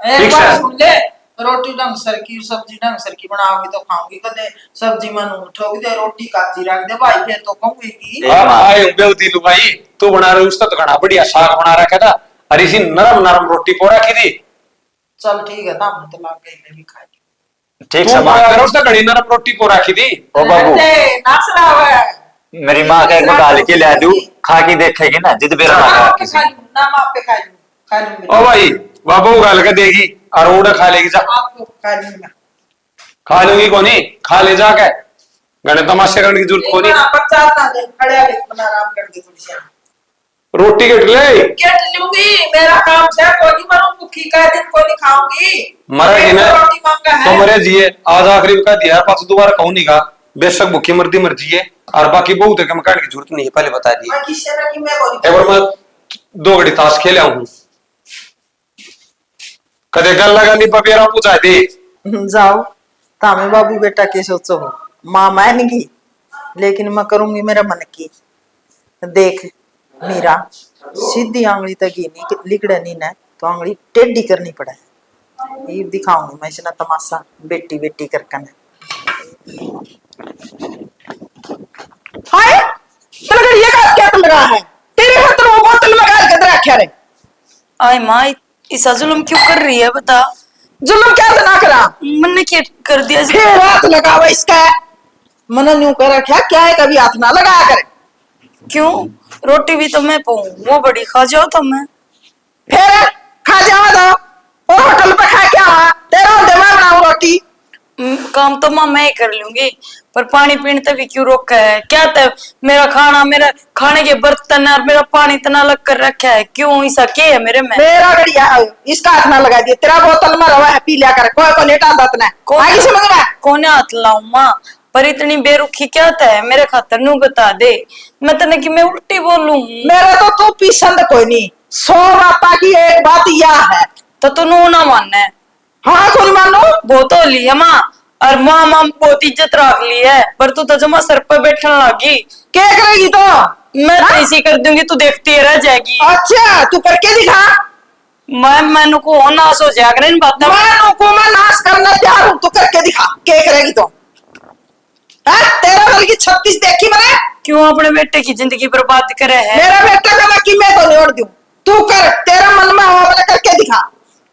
एक ठीक बार है। सुन ले, रोटी ढंग सर की, सब्जी ढंग सर की बनाओगी तो खाऊंगी, कदे सब्जी मन उठोगी दे रोटी काची रख दे भाई, फिर तो कहूंगी। आए बेवती लू भाई, तू बना रही उसका तो घना बढ़िया साग बना रखा था, और इसी नरम नरम रोटी पो रखी थी। चल ठीक है, दाम तो लाग गई, मैं भी खा ली। ठीक तू है माँ। अगर उसका घड़ी नरम रोटी पो रखी थी। ओ बाबू नाच रहा है मेरी माँ का एक बार डाल के ले दू, खा के देखेगी ना जिद बेरा ना ना किसी। खा लूं, ना मां पे खा लूं, खा लूं ओ भाई बाबू गाल के देगी और उड़ा खा लेगी जा। आपको खा लूं मैं। खा लूंगी कोनी, खा ले जाके गणे तमाशे करने की जरूरत कोनी। पर चार ना दे, खड़े आके अपना आराम कर दे थोड़ी सी। रोटी कट ले केट लूंगी, मेरा काम से कोई मरूं भूखी का दिन कोई नहीं खाऊंगी। मरेगी ना रोटी मांगा है तो मरे जिए, आज आखिरी का दिया, पास दोबारा कहूं नहीं का, बेशक भूखी मर्दी मर जिए, और बाकी बहुत है मकान की जरूरत नहीं है, पहले बता दी। मैं किसी ने की मैं बोली एक बार मैं 2 घड़ी ताश खेले हूं, कदे गल लगा नहीं पपेरा पूछा दे। जाओ तामे बाबू बेटा के सोचो हो, मां मानेगी लेकिन मैं करूंगी मेरा मन की। देख मीरा, सीधी आंगली तक ही नहीं लिकड़े नहीं ना तो आंगली टेढ़ी करनी पड़े, ये दिखाऊंगी मैं इसना तमाशा बेटी बेटी करकन। हाय तेरे घर ये क्या तुम लगा है, तेरे हाथ में बोतल में गाल के रखा रे। आय माँ ऐसा जुल्म क्यों कर रही है बता। जुल्म क्या ना करा, मैंने क्या कर दिया फिर हाथ लगावा इसका, मन न्यू कर रखा क्या है, कभी हाथ ना लगाया करे। क्यों, रोटी भी तो मैं पाऊं, वो बड़ी खा जाओ तो मैं फिर खा जावा दो, और होटल पे खा क्या तेरा दिमाग बनाऊ रोटी। काम तो माँ मैं ही कर लूंगी, पर पानी पीने तभी क्यों रोका है, क्या तब मेरा खाना, मेरा खाने के बर्तन और मेरा पानी इतना अलग कर रखा है, क्यों ऐसा क्या है मेरे में। मेरा बढ़िया है, इसका हाथ ना लगा दिया, तेरा बोतल में रवा है पी लिया कर, कोई को लेटा दत ना आगे समझ में। कौन हाथ लाऊं माँ, पर इतनी बेरुखी क्या है मेरे खातर नू बता दे, मैं तने कि मैं उल्टी बोलूं। मेरा तो तू पसंद कोई नहीं, 100 बात की एक बात यह है तो तू नू ना मानना है। हाँ कोई मानो बहुत हो ली है माँ, और माँ माँ बहुत इज्जत रख ली है, पर तू तो जमा सर पर बैठने लगी। क्या करेगी तो मैं तो ऐसी कर दूंगी, तू देखती रह जाएगी। अच्छा तू करके दिखा, मैं को नाश हो जाएगा इन बातों में। मैं नाश करना तैयार हूँ, तू करके दिखा क्या करेगी तो। तेरा बल की 36 देखी मैंने, क्यों अपने बेटे की जिंदगी बर्बाद करे है। मेरा बेटा का मैं कि मैं तो नियोड़ दूं, तू कर, तेरा मन में हो मैंने करके दिखा।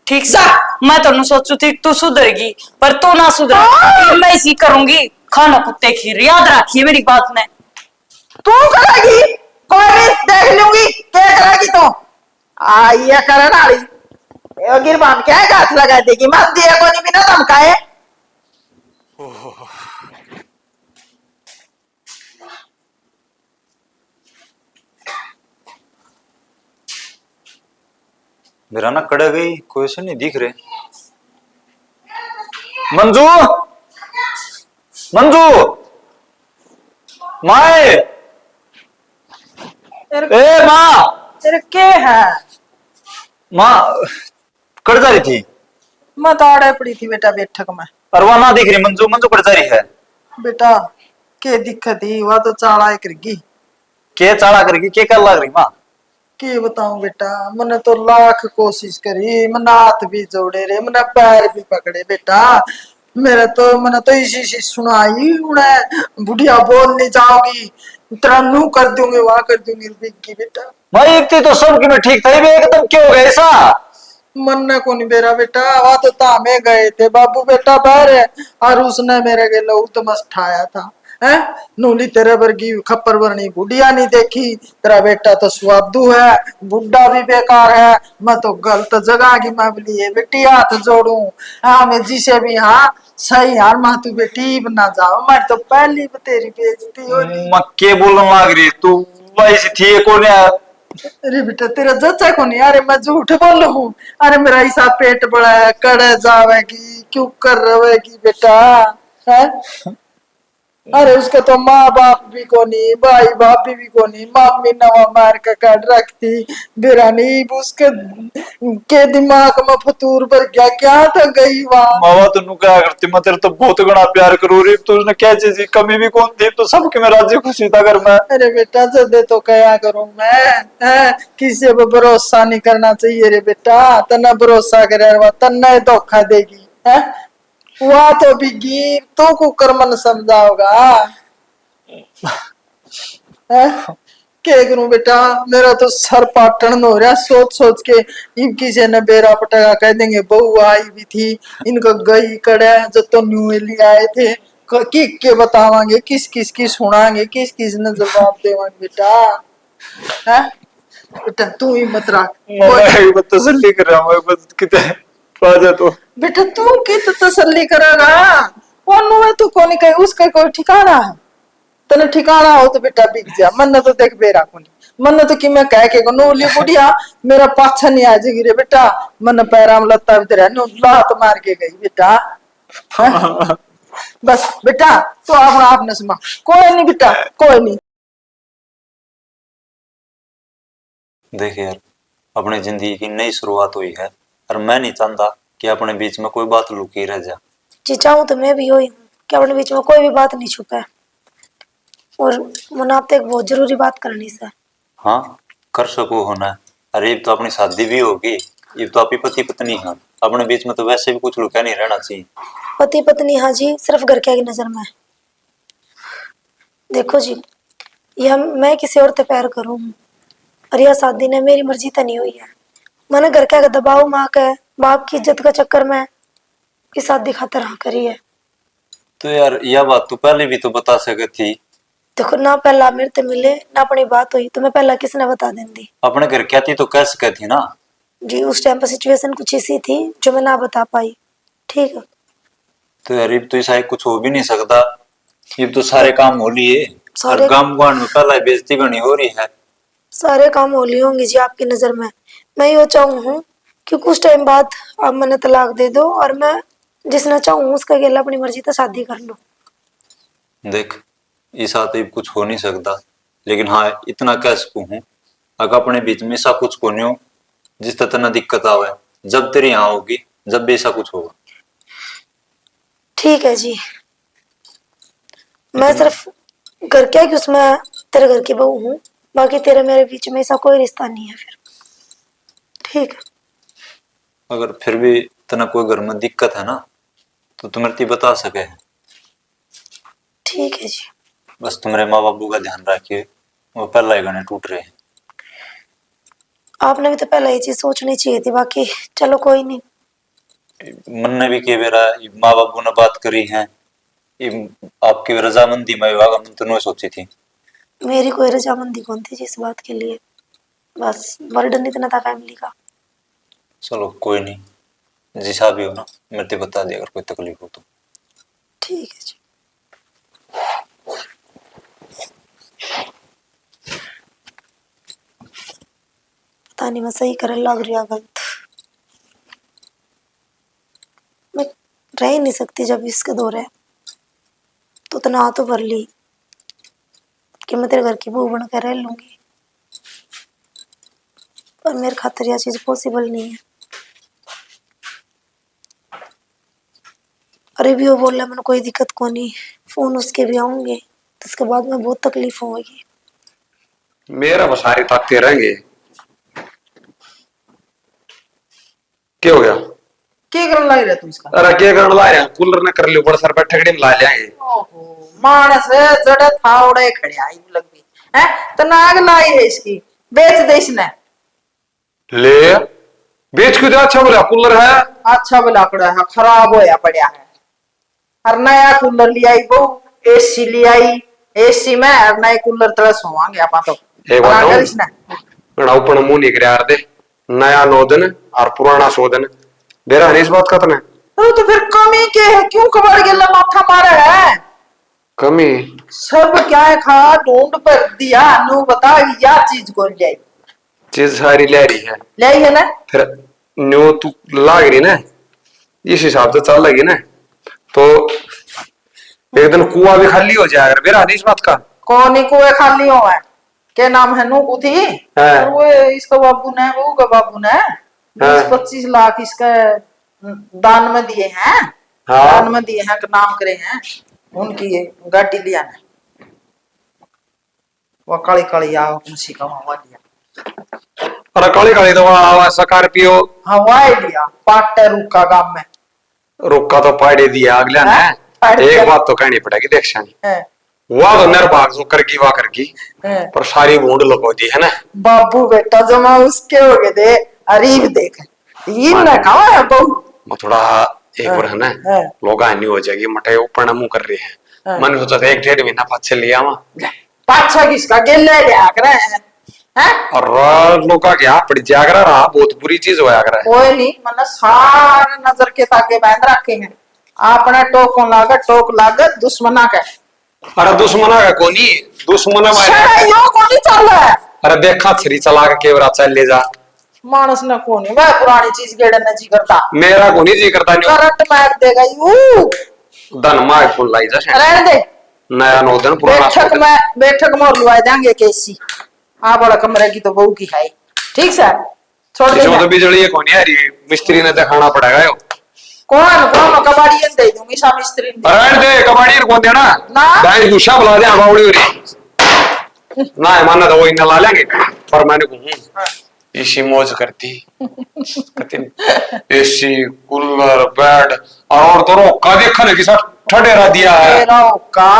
ठीक सा, मैं तो सोचू थी तू सुधरेगी, पर तू ना सुधर, मैं इसी करूंगी, खाना कुत्ते खीर, याद रखिए मेरी बात में। तू करेगी कोई नहीं, देख लूंगी क्या करेगी तो। ये करे नाड़ी गिरबान क्या है, हाथ लगा देगी, मत दिया को नहीं बिना धमकाए। मेरा ना कड़ा गई, कोई से नहीं दिख रहे। मंजू, मंजू, माए, ए माँ, तेरे के है माँ कड़ जा रही थी। मैं तो आड़े पड़ी थी बेटा बैठक में। अरवा ना दिख रही, मंजू मंजू कड़ जा रही है। बेटा के दिक्कत ही वह तो चाला एक रगी, के चाड़ा करके के कर लग रही माँ? के बताऊं बेटा, मैंने तो लाख कोशिश करी, मैंने हाथ भी जोड़े रे, मैंने पैर भी पकड़े बेटा, मैंने तो इसी सुनाई उन्हें, बुढ़िया बोल नहीं जाओगी, तेरा नू कर दूंगी, वहां कर दूंगी बिग्गी बेटा। भाई इतनी तो सबकी में ठीक था, ये भी एकदम क्यों हो गया ऐसा? मन ने को नहीं बेरा बेटा, वहां तो तामे गए थे बाबू बेटा बाहर है, और उसने मेरे के लहू तो मस्त ठाया था है। नूली तेरे वर्गी खप्पर वर्णी बुढ़िया नहीं देखी, तेरा बेटा तो स्वादु है, बुढ़ा भी बेकार है, मैं तो गलत जगह की मैं बोली ये बेटी हाथ जोड़ू, हाँ मैं जिसे भी हाँ सही यार माँ तू बेटी बना जाओ, मैं तो पहली तेरी बेइज्जती हो रही। मक्के बोलने लग रही तू, वैसी थी कौन यार? अरे बेटा तेरा जच्चा को नहीं, अरे मैं झूठ बोलू हूँ, अरे मेरा ऐसा पेट बड़ा है, कड़े जावेगी क्यों कर रवेगी बेटा है। अरे उसके तो माँ बाप भी को नहीं, भाई भाभी भी को नहीं, मम्मी नवा मार के काट रखती बिरानी, उसके के दिमाग में फतूर भर गया, क्या था गई वहां। मावा तेन क्या करती, मैं तेरे तो बहुत गणा प्यार करूँ रे, तो उसने क्या चीज की कमी भी कौन थी, तो सबके में राजी खुशी था घर में। अरे बेटा जदे तो क्या करूं मैं है, किसी पर भरोसा नहीं करना चाहिए रे बेटा, तना भरोसा करे तना धोखा देगी है, वह तो बिगी तो कुकर मन समझाओगा है। क्या करूं बेटा, मेरा तो सर पाटन हो रहा सोच सोच के, इन किसी ने बेरा पटका कह देंगे बहू आई भी थी, इनको गई कड़े जो तो न्यूली आए थे, कि के बतावांगे, किस किस की सुनाएंगे, किस किस ने जवाब देवांगे बेटा है। बेटा तू ही मत रख मैं बस तसल्ली कर रहा हूँ, बस कितने राजा तो। बेटा, तू की तो तसल्ली करेगा, ओनू है तू कोनी कहीं उसका कोई ठिकाना है, तने ठिकाना हो तो बेटा बिक जा, मन तो देख बेरा कोनी, मन तो कि मैं कह के नूली बुढ़िया मेरा पाछा नहीं आ जाएगी रे बेटा, मन पैरा में लत्ता भी तेरा लात मार के गई बेटा है? बस बेटा तो अपना आपने सुना, कोई नहीं बेटा कोई नहीं। देख यार, अपनी जिंदगी की नई शुरुआत हुई है, और मैं नहीं चाहता कि अपने बीच में कोई बात लुकी रह जाए। जी चाहूँ तो मैं भी हुई हूँ कि अपने बीच में कोई भी बात नहीं छुपा है, और मन आप तो एक बहुत जरूरी बात करनी से। हाँ, कर सको होना है। अरे अब तो अपनी शादी भी होगी, ये तो आप ही पति पत्नी हैं, अपने बीच में तो वैसे भी कुछ लुका नहीं रहना चाहिए। पति पत्नी हाँ जी, सिर्फ घर के की नजर में। देखो जी, यह मैं किसी और से प्यार करूँ हूँ, और यह शादी ने मेरी मर्जी तो नहीं हुई है, मैंने घर के दबाव माँ के बाप की इज्जत के चक्कर में ये शादी खातर हाँ करी है। तो यार यह बात तो पहले भी तो बता सके थी। देखो ना पहला मेरे से मिले ना अपनी बात हुई तो मैं पहला किसने बता देंगी। अपने घर क्या थी तो कह सके थी ना। जी उस टाइम पर सिचुएशन कुछ ऐसी थी जो मैं ना बता पाई। ठीक है, तो यार अब तो ऐसा कुछ हो भी नहीं सकता, अब तो सारे काम हो लिए, और सारे गांव गुआंढ में पहला ही बेइज्जती बनी हो रही है। सारे काम हो लिए होंगे जी आपकी नजर में। मैं ये चाहूँ हूँ कि कुछ टाइम बाद आप मैंने तलाक दे दो और मैं जिसना चाहूँ उसका अकेला अपनी मर्जी से शादी कर लो। देख, इस साथ अब कुछ हो नहीं सकता, लेकिन हाँ इतना कह सकूं हूँ, अगर अपने बीच में ऐसा कुछ को नहीं हो जिस तरह दिक्कत आवे, जब तेरी यहाँ होगी जब भी ऐसा कुछ होगा। ठीक है जी, मैं सिर्फ घर क्या कि उसमें तेरे घर की बहू हूँ, बाकी तेरे मेरे बीच में ऐसा कोई रिश्ता नहीं है फिर। ठीक है, अगर फिर भी तना कोई घर में दिक्कत है ना तो तुम्हारे बता सके है। ठीक है जी। बस तुम्हारे माँ बाबू का ध्यान रखिए, वो पहला ही गाने टूट रहे हैं। आपने भी तो पहले ये चीज सोचनी चाहिए थी, बाकी चलो कोई नहीं। मन ने भी कई बेरा माँ बाबू ने बात करी है, ये आपकी रजामंदी में विवाह का मंत्र नहीं सोची थी। मेरी कोई रजामंदी कौन थी जिस बात के लिए, बस बर्डन इतना था फैमिली का। चलो कोई नहीं, जैसा भी हो ना मेरे को बता दिया अगर कोई तकलीफ हो तो। ठीक है जी। पता नहीं मैं सही करने लग रही हूँ गलत, मैं रह ही नहीं सकती जब इसके दौर है, तो इतना हाथों भर ली कि मैं तेरे घर की बहू बनकर रह लूंगी, पर मेरे खातिर यह चीज पॉसिबल नहीं है। अरे भी वो बोल रहा मैंने कोई दिक्कत को नहीं, फोन उसके भी आऊंगे तो उसके बाद में बहुत तकलीफ होगी। मेरा बसारी ताकते रहेंगे। क्या हो गया? क्या करने लग रहा तू इसका? अरे क्या करने ला रहे हैं? कूलर ने कर लियो बड़ा सर पे ठगड़ी में ला लेंगे। ओहो मानस जड़ा था उड़े खड़े आई लग भी है तो नाग लाई है इसकी, बेच दे इसने। ले बेच क्यों दे? अच्छा बोला कूलर है। अच्छा बोला पड़ा है, खराब होया पड़ा है। और नया कूलर ले आई वो, एसी ले आई, एसी में और नए कूलर तरह सोवांगे अपन तो। एक बात बराबर कहूं? इसने बड़ा ऊपर मुंह नहीं कर दे। नया नोदन और पुराना सोदन बेरा नहीं इस बात का तने। तो फिर कमी के है, क्यों कबाड़ के माथा मारा है? कमी सब क्या है खा ढूंढ पर दिया नु बता या चीज कौन जाए? चीज सारी ले रही है ले आई है ना? फिर न्यू तू लाग रही ना, इस हिसाब से चल लगी ना तो एक दिन कुआ भी खाली हो जाएगा। मेरा आदेश बात का कौन ही कुएं खाली हो है? क्या नाम है नू को थी? हाँ। और वो इसका बाबू ने, वो का बाबू ने 20-25 लाख इसका दान में दिए हैं। हाँ। दान में दिए हैं, नाम करे हैं उनकी गाड़ी लिया ने। वो काली काली आओ उसी का हुआ लिया। अरे काली काली तो वहां स्कॉर्पियो हवाई लिया पाटे रुका गांव में। रोका तो पाड़े दिया अगला ने। हाँ, पाड़े एक दिया। बात तो कहनी पड़ेगी देख शानी, है, वह तो निर्भाग जो करगी वाह करगी है। पर सारी बूंद लगो दी है ना। बाबू बेटा जमा उसके हो गए थे। अरीब देख ये ना कहा है बहू। मैं थोड़ा एक बार है ना हाँ। लोग आनी हो जाएगी मटे ऊपर ना मुंह कर रहे हैं। हाँ। मैंने सोचा था 1-1.5 महीना पाछे लिया वहां पाछा किसका गेल ले लिया कर हैं? और लोग का क्या पड़ जागरा रहा, बहुत बुरी चीज होया कर। कोई नहीं मैंने सारे नजर के ताके बांध रखे हैं। आपने टोक लागत दुश्मना के। अरे दुश्मना का कोनी दुश्मना शायद यो कोनी चल रहा है। अरे देखा छरी चला के केवरा चल ले जा। मानस ने कोनी वह पुरानी चीज गेड़े न जी करता। मेरा कोनी जी करता नहीं करंट मार देगा यू। धन मार फुल लाई जा रहने दे। नया नोदन पुराना सोदन। बैठक में लुआ देंगे केसी। आ बड़ा कमरे की तो बहू की है। ठीक से छोड़ दे। इसमें तो बिजली है कोनी यार, मिस्त्री ने दिखाना पड़ेगा यो। कौन कबाड़ी दे दूंगी सा मिस्त्री ने। अरे दे कबाड़ी कौन देना ना। दाई गुस्सा बुला दे बावड़ी हो रही ना माना तो वो इन ला लेंगे पर मैंने कहूं इसी मौज करती कहती एसी कूलर बेड और तो रोका देखा ना कि सब ठडेरा दिया है। मेरा का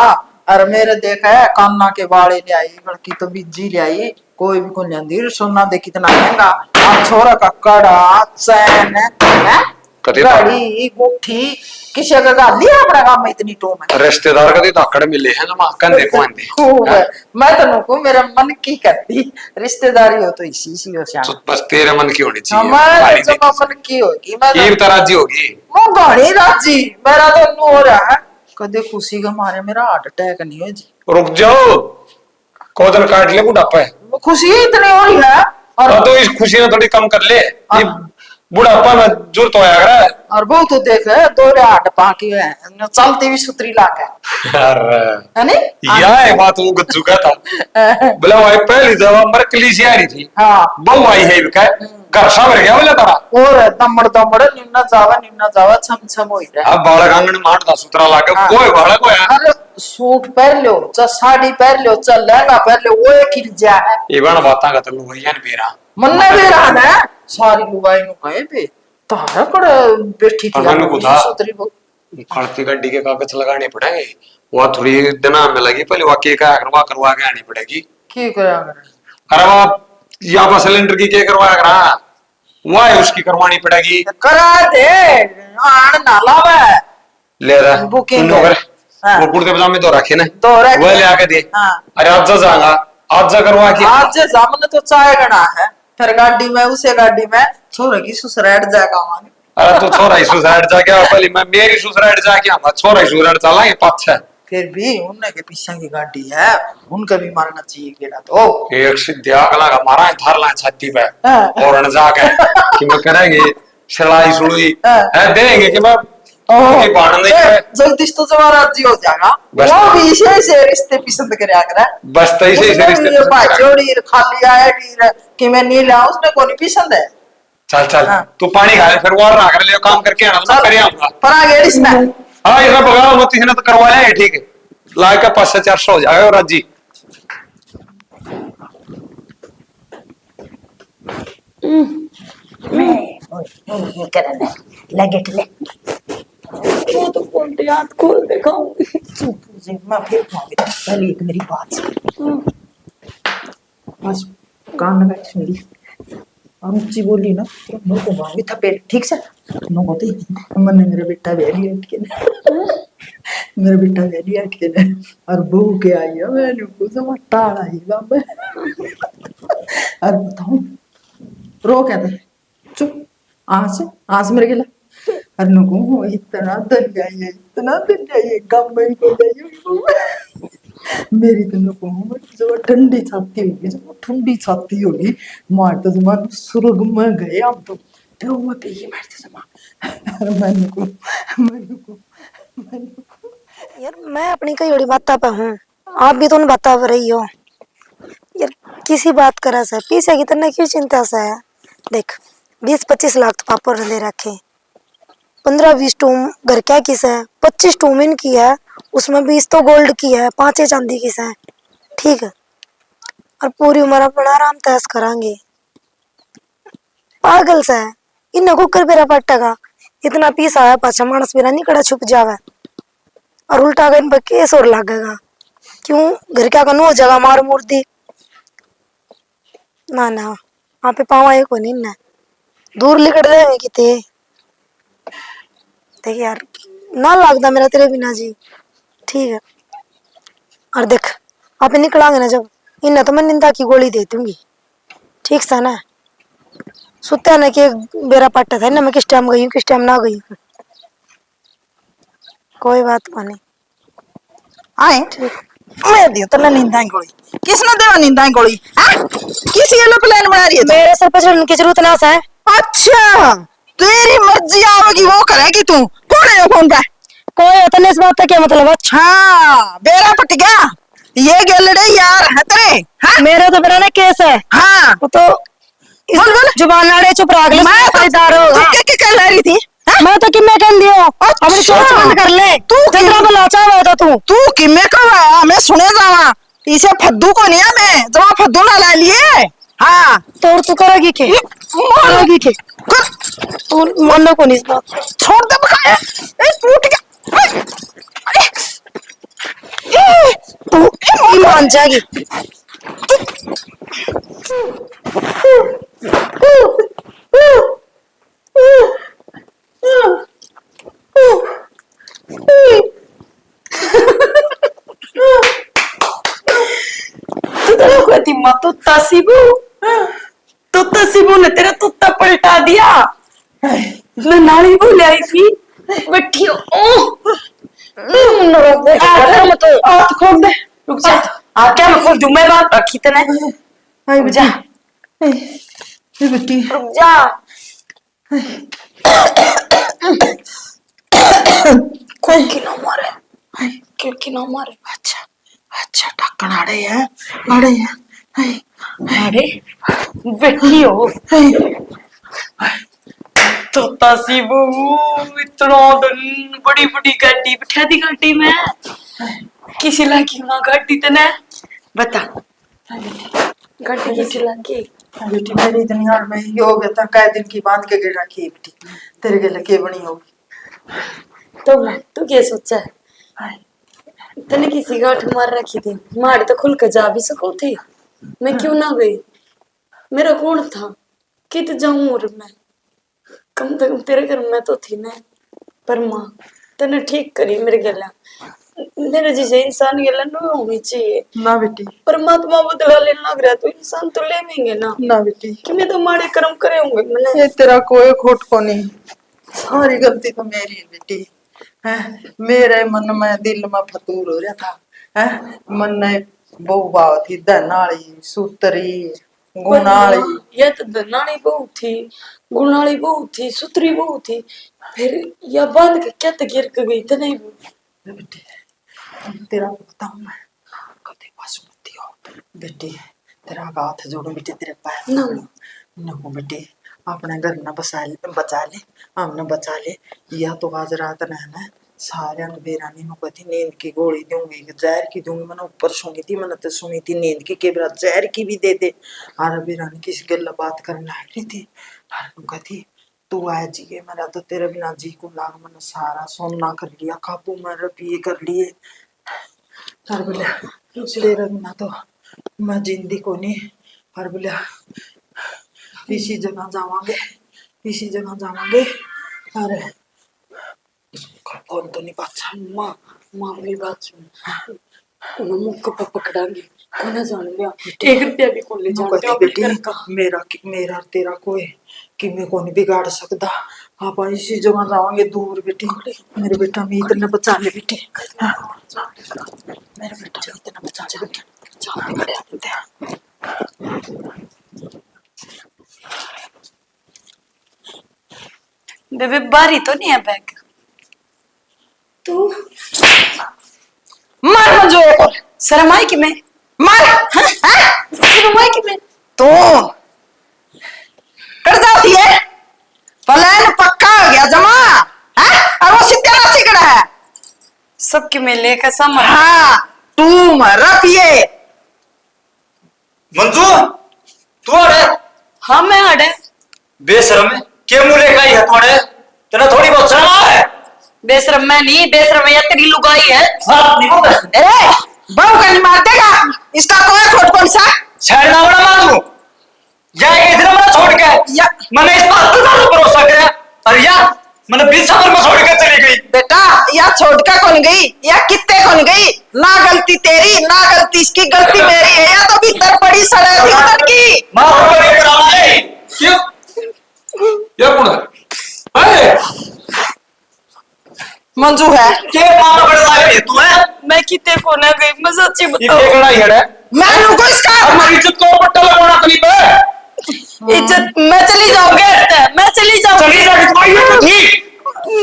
और मेरे देखा है कान्ना के बाड़े ले आई, लड़की तो बिजी ले आई, कोई भी कौन जानती सोना दे कितना महंगा। आप छोरा का कड़ा चैन है घड़ी गुठी किसी का गाल लिया अपना काम में इतनी टोम है। रिश्तेदार का धाकड़ मिले हैं ना कंधे को आंदे खूब है। मैं तो नुको मेरा मन की करती रिश्तेदारी हो तो इसी हो श्याम। तो बस तेरे मन की होनी चाहिए हमारे जब मन की होगी मैं ये तराजी होगी वो गाड़ी राजी मेरा तो नु हो रहा है कदे खुशी का मारे मेरा हार्ट अटैक नहीं हो जी। रुक जाओ कोदन काट ले बुढ़ापा है खुशी इतनी हो रही है और तो इस खुशी ने थोड़ी कम कर ले। ये बुढ़ापा में जोर तो आया कर और वो तो देख दो हाथ पाकी है चलती भी सुतरी लाग है है नहीं यह बात वो गज्जू का था बोला भाई पहली जब मरकली से आ रही थी हाँ बहु आई है घर सा भर गया बोला तारा और दमड़ दमड़ निम्ना जावा छम छम हो रहा अब बालक आंगन मार दा सुतरा लाके कोई बालक को है अरे सूट पहन लो चाहे साड़ी पहन लो चाहे लहंगा पहन लो वो खिल जा है ये बड़ा बातां का तो भैया ने बेरा मन ने भी रहा ना सारी लुगाई नु कहे पे तारा कड़ बैठी थी अमन को था। सुतरी वो खड़ती गड्डी के कागज लगाने पड़ेंगे वो थोड़ी दिना में लगी पहले वाकई का करवा के आनी पड़ेगी। की करा अरे आप यहाँ पर सिलेंडर की क्या करवाया करा वह है उसकी करवानी पड़ेगी करा दे आन नाला में ले रहा बुकिंग वो हाँ। वो कुर्ते पजामे तो रखे ना तो रखे वह ले आके दे हाँ। अरे आज जा जाऊंगा आज जा करवा के आज सामने तो चाय गना है फिर गाड़ी में उसे गाड़ी में छोरे की ससुराल जाएगा हमारे। अरे तो छोरा सुसाइड जाके पहले मैं मेरी सुसाइड जाके हम छोरा सुसाइड चलाएंगे पाछे फिर भी उनने के पीछे की गाड़ी है उनका भी मारना चाहिए केड़ा तो एक सीधे अगला का मारा है धार ला छाती पे हाँ। और न जाके कि मैं करेंगे सड़ाई सुड़ाई हाँ। है देंगे कि मैं की बाण नहीं है जगदीश तो जमा राजी हो जाएगा बस वो भी इसे से रिश्ते पसंद करे आकर बस तो इसे रिश्ते जोड़ी खाली आया डीर कि मैं नहीं लाऊं उसने कोनी पसंद है। चल चल हाँ। तू पानी खा ले फिर वो ना कर ले काम करके आना मैं करे आऊंगा पर आगे इसमें हाँ ये सब भगा मत इसने तो करवाया है ठीक है लाए का 500-400 हो जाएगा राजी। मैं करने लगेट ले वो तो बोलते हाथ खोल दिखाऊंगी। चुप जी मैं फिर कहूंगी पहले एक मेरी बात सुन बस कान में बैठ मेरी और ऊंची बोली ना तो नो को मांगी था पेट ठीक से नो होती मन मेरा बेटा वेली उठ के मेरा बेटा वेली उठ के और बहू के आई है मैंने को सब टाड़ा ही बाबा और बताऊं रो कहते चुप आज मेरे गिला और नुको इतना दर जाइए कम में को जाइए मेरी तो नुको जो ठंडी छाती होगी जो ठंडी छाती होगी मार तो जमा स्वर्ग में गए अब तो मैं पे ये मारते जमा और मैं नुको यार मैं अपनी कई बड़ी बात पे हूँ, आप भी तो उन बता रही हो यार। किसी बात करा से पीछे की तरह क्यों चिंता सा है। देख 20-25 लाख तो पापा ने दे रखे, 15-20 टूम घर क्या किस है, 25 टूम इनकी है, उसमें 20 तो गोल्ड की है, 5 चांदी की है, ठीक है। और पूरी उम्र अपना आराम तैस करांगे। पागल सा है इन कुकर बेरा पट्टा का इतना पीस आया पाछा मानस मेरा निकड़ा छुप जावे और उल्टा इन पर केस और लगेगा। क्यों घर क्या कनु हो जाएगा मार मूर्ति ना ना वहाँ पे पावा एक को नहीं ना दूर लिकड़ जाएंगे किते। देख यार ना लगता मेरा तेरे बिना जी, ठीक है। और देख आप निकलांगे ना जब इन्हें तो मैं निंदा की गोली दे दूंगी, ठीक सा ना। सुत्या ना कि बेरा पट्टा था ना मैं किस टाइम गई हूँ किस टाइम ना गई हूँ, कोई बात को नहीं। आए मैं दियो तो नींदा गोली किसने देवा नींदा गोली किस ये लोग प्लान बना रही है मेरे सर पर चढ़ने की जरूरत ना है। अच्छा तेरी मर्जी आवेगी वो करेगी तू कौन है फोन पे कोई होता नहीं इस बात का क्या मतलब। अच्छा बेरा पट गया ये गेलड़े यार है तेरे हाँ मेरे तो बिना ना केस है हाँ वो तो बोल जुबान आड़े चुप रख ले मैं समझदार हो। तू क्या कह रही थी मैं तो किम्मे कह दियो अपनी सोच बंद कर ले तू जितना बलाचा हुआ था तू किम्मे कहा मैं सुने जावा इसे फद्दू को नहीं है मैं जमा फद्दू ना ला लिए हाँ तो तू करेगी के करेगी के तू मानो को नहीं इस बात को। छोड़ दे बकाया ए टूट गया तू मान जाएगी तुत्ता सिबू ने तेरा तुत्ता पलटा दिया। मैं नाली भूल आई थी बैठी हो हाथ खोल दे रुक जा। क्या मैं खोल दूं मैं बात रखी तने रुक जा बेटी रुक जा। खिड़की ना मारे अच्छा अच्छा ढक्कन आड़े हैं अरे बैठी हो तोता सी बहू इतना दिन बड़ी बड़ी गाड़ी बैठा दी गाड़ी में किसी लागी वहां गाड़ी तने बता गाड़ी किसी लागी बेटी मेरी दुनिया में योग था कै दिन की बांध के गिर रखी बेटी तेरे के लगे बनी होगी तो मैं तू क्या सोचा है तने किसी गाठ मार रखी थी मार तो खुल के जा भी सको थी मैं क्यों ना गई मेरा कौन था कित जाऊं और मैं कम से कम तेरे घर में तो थी ना पर माँ तने ठीक करी मेरे गला मेरे जैसे इंसान गला नहीं होनी चाहिए ना बेटी परमात्मा बदला लेने लग रहा तो इंसान तो लेंगे ना बेटी कि मैं तो माड़े कर्म करे होंगे मैंने ये तेरा कोई खोट को नहीं सारी गलती तो मेरी है बेटी है मेरे मन में दिल में फतूर हो रहा था है मन ने बहु बाव थी धनाली सूतरी गुनाली ये तो धनाली बहुत थी गुनाली बहुत थी सुतरी बहुत थी फिर या बांध के क्या गिर के गई तो नहीं बेटी तेरा बताऊं मैं कभी पास मत हो बेटी तेरा हाथ जोड़ो बेटी तेरे पैर ना ना बेटी अपने घर न बचा ले हमने बचा ले या तो आज रात रहना सारे बेरानी नु कथी नींद की गोली दूंगी जहर की दूंगी मैंने ऊपर सुनी थी मैंने तो सुनी थी नींद की के बरा जहर की भी दे दे और बेरानी किसी गल्ला बात करना है रही थी और कथी तू आए जी के मेरा तो तेरे बिना जी को लाग मैंने सारा सोना कर लिया काबू में रुपये कर लिए और बोला तेरे बिना तो मैं जिंदी को नहीं और बोला इसी जगह जावांगे अरे फोन तो नहीं बात माँ माँ मेरी बात सुन उन्हें मुख को पकड़ांगे कोना जान लिया 1 रुपया भी कौन ले जानते हो बेटी मेरा तेरा कोई कि मैं कौन बिगाड़ सकता आप इसी जगह जाओगे दूर बेटी मेरे बेटा मैं इतना बचा ले बेटी हाँ। मेरे बेटा मैं इतना बचा ले बेटी बेबे बारी तो नहीं है बैग तू मार मंजू एक और शर्म आई कि मैं मार शर्म आई कि मैं तो कर जाती है प्लान पक्का हो गया जमा है और वो सिद्धांत सिकड़ा है सबके में लेकर समझ हाँ तू रफिए मंजू तू अरे हाँ मैं अड़े बेशरम है के मुले का ही है थोड़े तेरा थोड़ी बहुत शर्म है बेशरम मैं नहीं बेशरम या तेरी लुगाई है साथ नहीं होगा अरे बहू का नहीं मार देगा इसका कोई खोट कौन सा शहर ना बड़ा मातू जाएगा इधर मत छोड़ के या मैंने इस बात पे ज्यादा भरोसा किया और या मैंने 20 सफर में छोड़ के चली गई बेटा या छोड़कर कौन गई या कितने कौन गई ना गलती तेरी ना गलती इसकी गलती मेरी है या तो भीतर पड़ी सड़ा थी उधर की मां को लेकर कराना है क्यों ये कौन है अरे मंजू है के मां बड़ा है तू है मैं कितने को ना गई मैं सच्ची ये बताऊं देखना ही है मैं को इसका हमारी इज्जत को पट्टा लगाना कहीं पे इज्जत मैं चली जाऊंगी मैं चली जाऊंगी चली जाके तुम्हारी इज्जत थी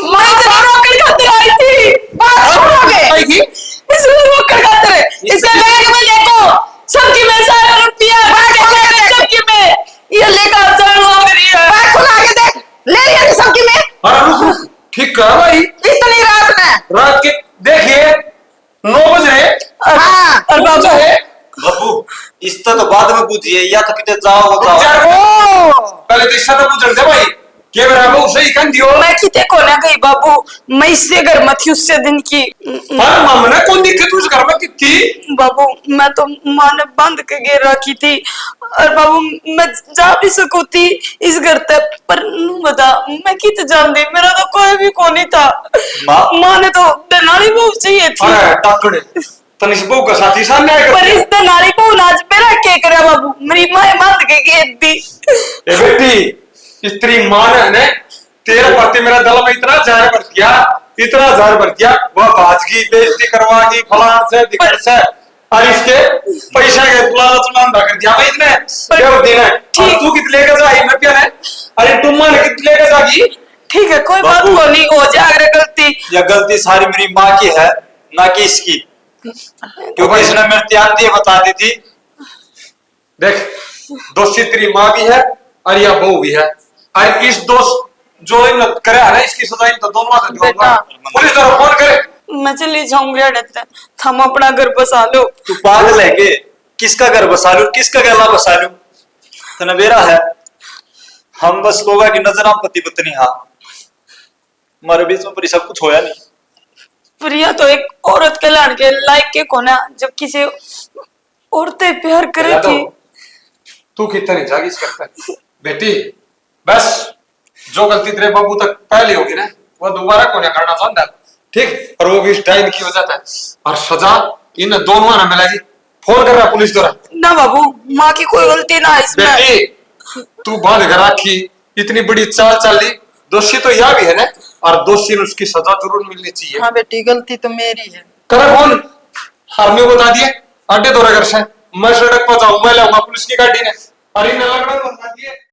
मैं इतना रोकड़ खातिर आई थी बात सुनोगे आई थी इसलिए रोकड़ खातिर इसका बैग में देखो सबकी में सारा रुपया सबकी में ये लेकर चल मांग रही है बैग खुला के देख ले लिया नी सबकी में अरे रुक ठीक कहा भाई इतनी रात में रात के देखिए 9 बज रहे हाँ और बाबू है बाबू इसका तो बाद में पूछिए या तो कितने जाओ ओ पहले तो इसका तो पूछ दे भाई के बराबर उसे ही कन दियो मैं कितने को ना गई बाबू मैं इससे घर मत थी उससे दिन की हर मामला कौन दिक्कत उस घर में कितनी बाबू मैं तो माँ ने बंद के गिर रखी थी और बाबू मैं जा भी सकू थी इस घर तक पर नू बता मैं कित जान दी मेरा तो कोई भी को नहीं था माँ ने तो दनाली बहू चाहिए थी अरे टाकड़े तनिस बहू का साथी सामने आएगा पर इस दनाली बहू ने आज मेरा क्या करा बाबू मेरी माँ बंद के गिर दी ए बेटी स्त्री मान है ने तेरे प्रति मेरा दिल में इतना जार भर दिया वह बाजगी बेइज्जती करवागी फलान से दिक्कत से और इसके पैसा के तुलान कर दिया मैं इतने क्या दिन है और तू कित लेकर जाई मैं क्या है अरे तुम मान कित लेकर जागी ठीक है कोई बात बाबू। को नहीं हो जाए गलती यह गलती सारी मेरी माँ की है ना कि इसकी क्योंकि इसने मेरे त्याग दिए बता दी थी देख दोषी तेरी माँ भी है और यह बहू भी है और इस दोष जो इन करे है ना इसकी सजा इन तो दोनों से दूंगा बेटा। पुलिस द्वारा फोन करे मैं चली जाऊंगी अड़ते हम अपना घर बसा लो तू पागल है के किसका घर बसा लू किसका गला बसा लू तो मेरा है हम बस लोगा की नजर हम पति पत्नी हाँ हमारे बीच में पर सब कुछ होया नहीं प्रिया तो एक औरत के लाने के लायक के कोना जब किसी औरतें प्यार करे थी तू कितनी जागीज करता है बेटी बस जो गलती तेरे बाबू तक पहले होगी ना वो दोबारा को नहीं करना चाहता ठीक और वो भी इस टाइम की वजह है और सजा इन दोनों ने मिलेगी फोन कर रहा पुलिस द्वारा ना बाबू माँ की कोई गलती ना इसमें बेटी तू बांध कर रखी इतनी बड़ी चाल चाली दोषी तो यह भी है ना और दोषी ने उसकी सजा जरूर मिलनी चाहिए हाँ बेटी गलती तो मेरी है करे फोन आर्मी को बता दिए अड्डे दौरे कर से मैं सड़क पर जाऊं मैं लाऊंगा पुलिस की गाड़ी ने अरे न लगना बता दिए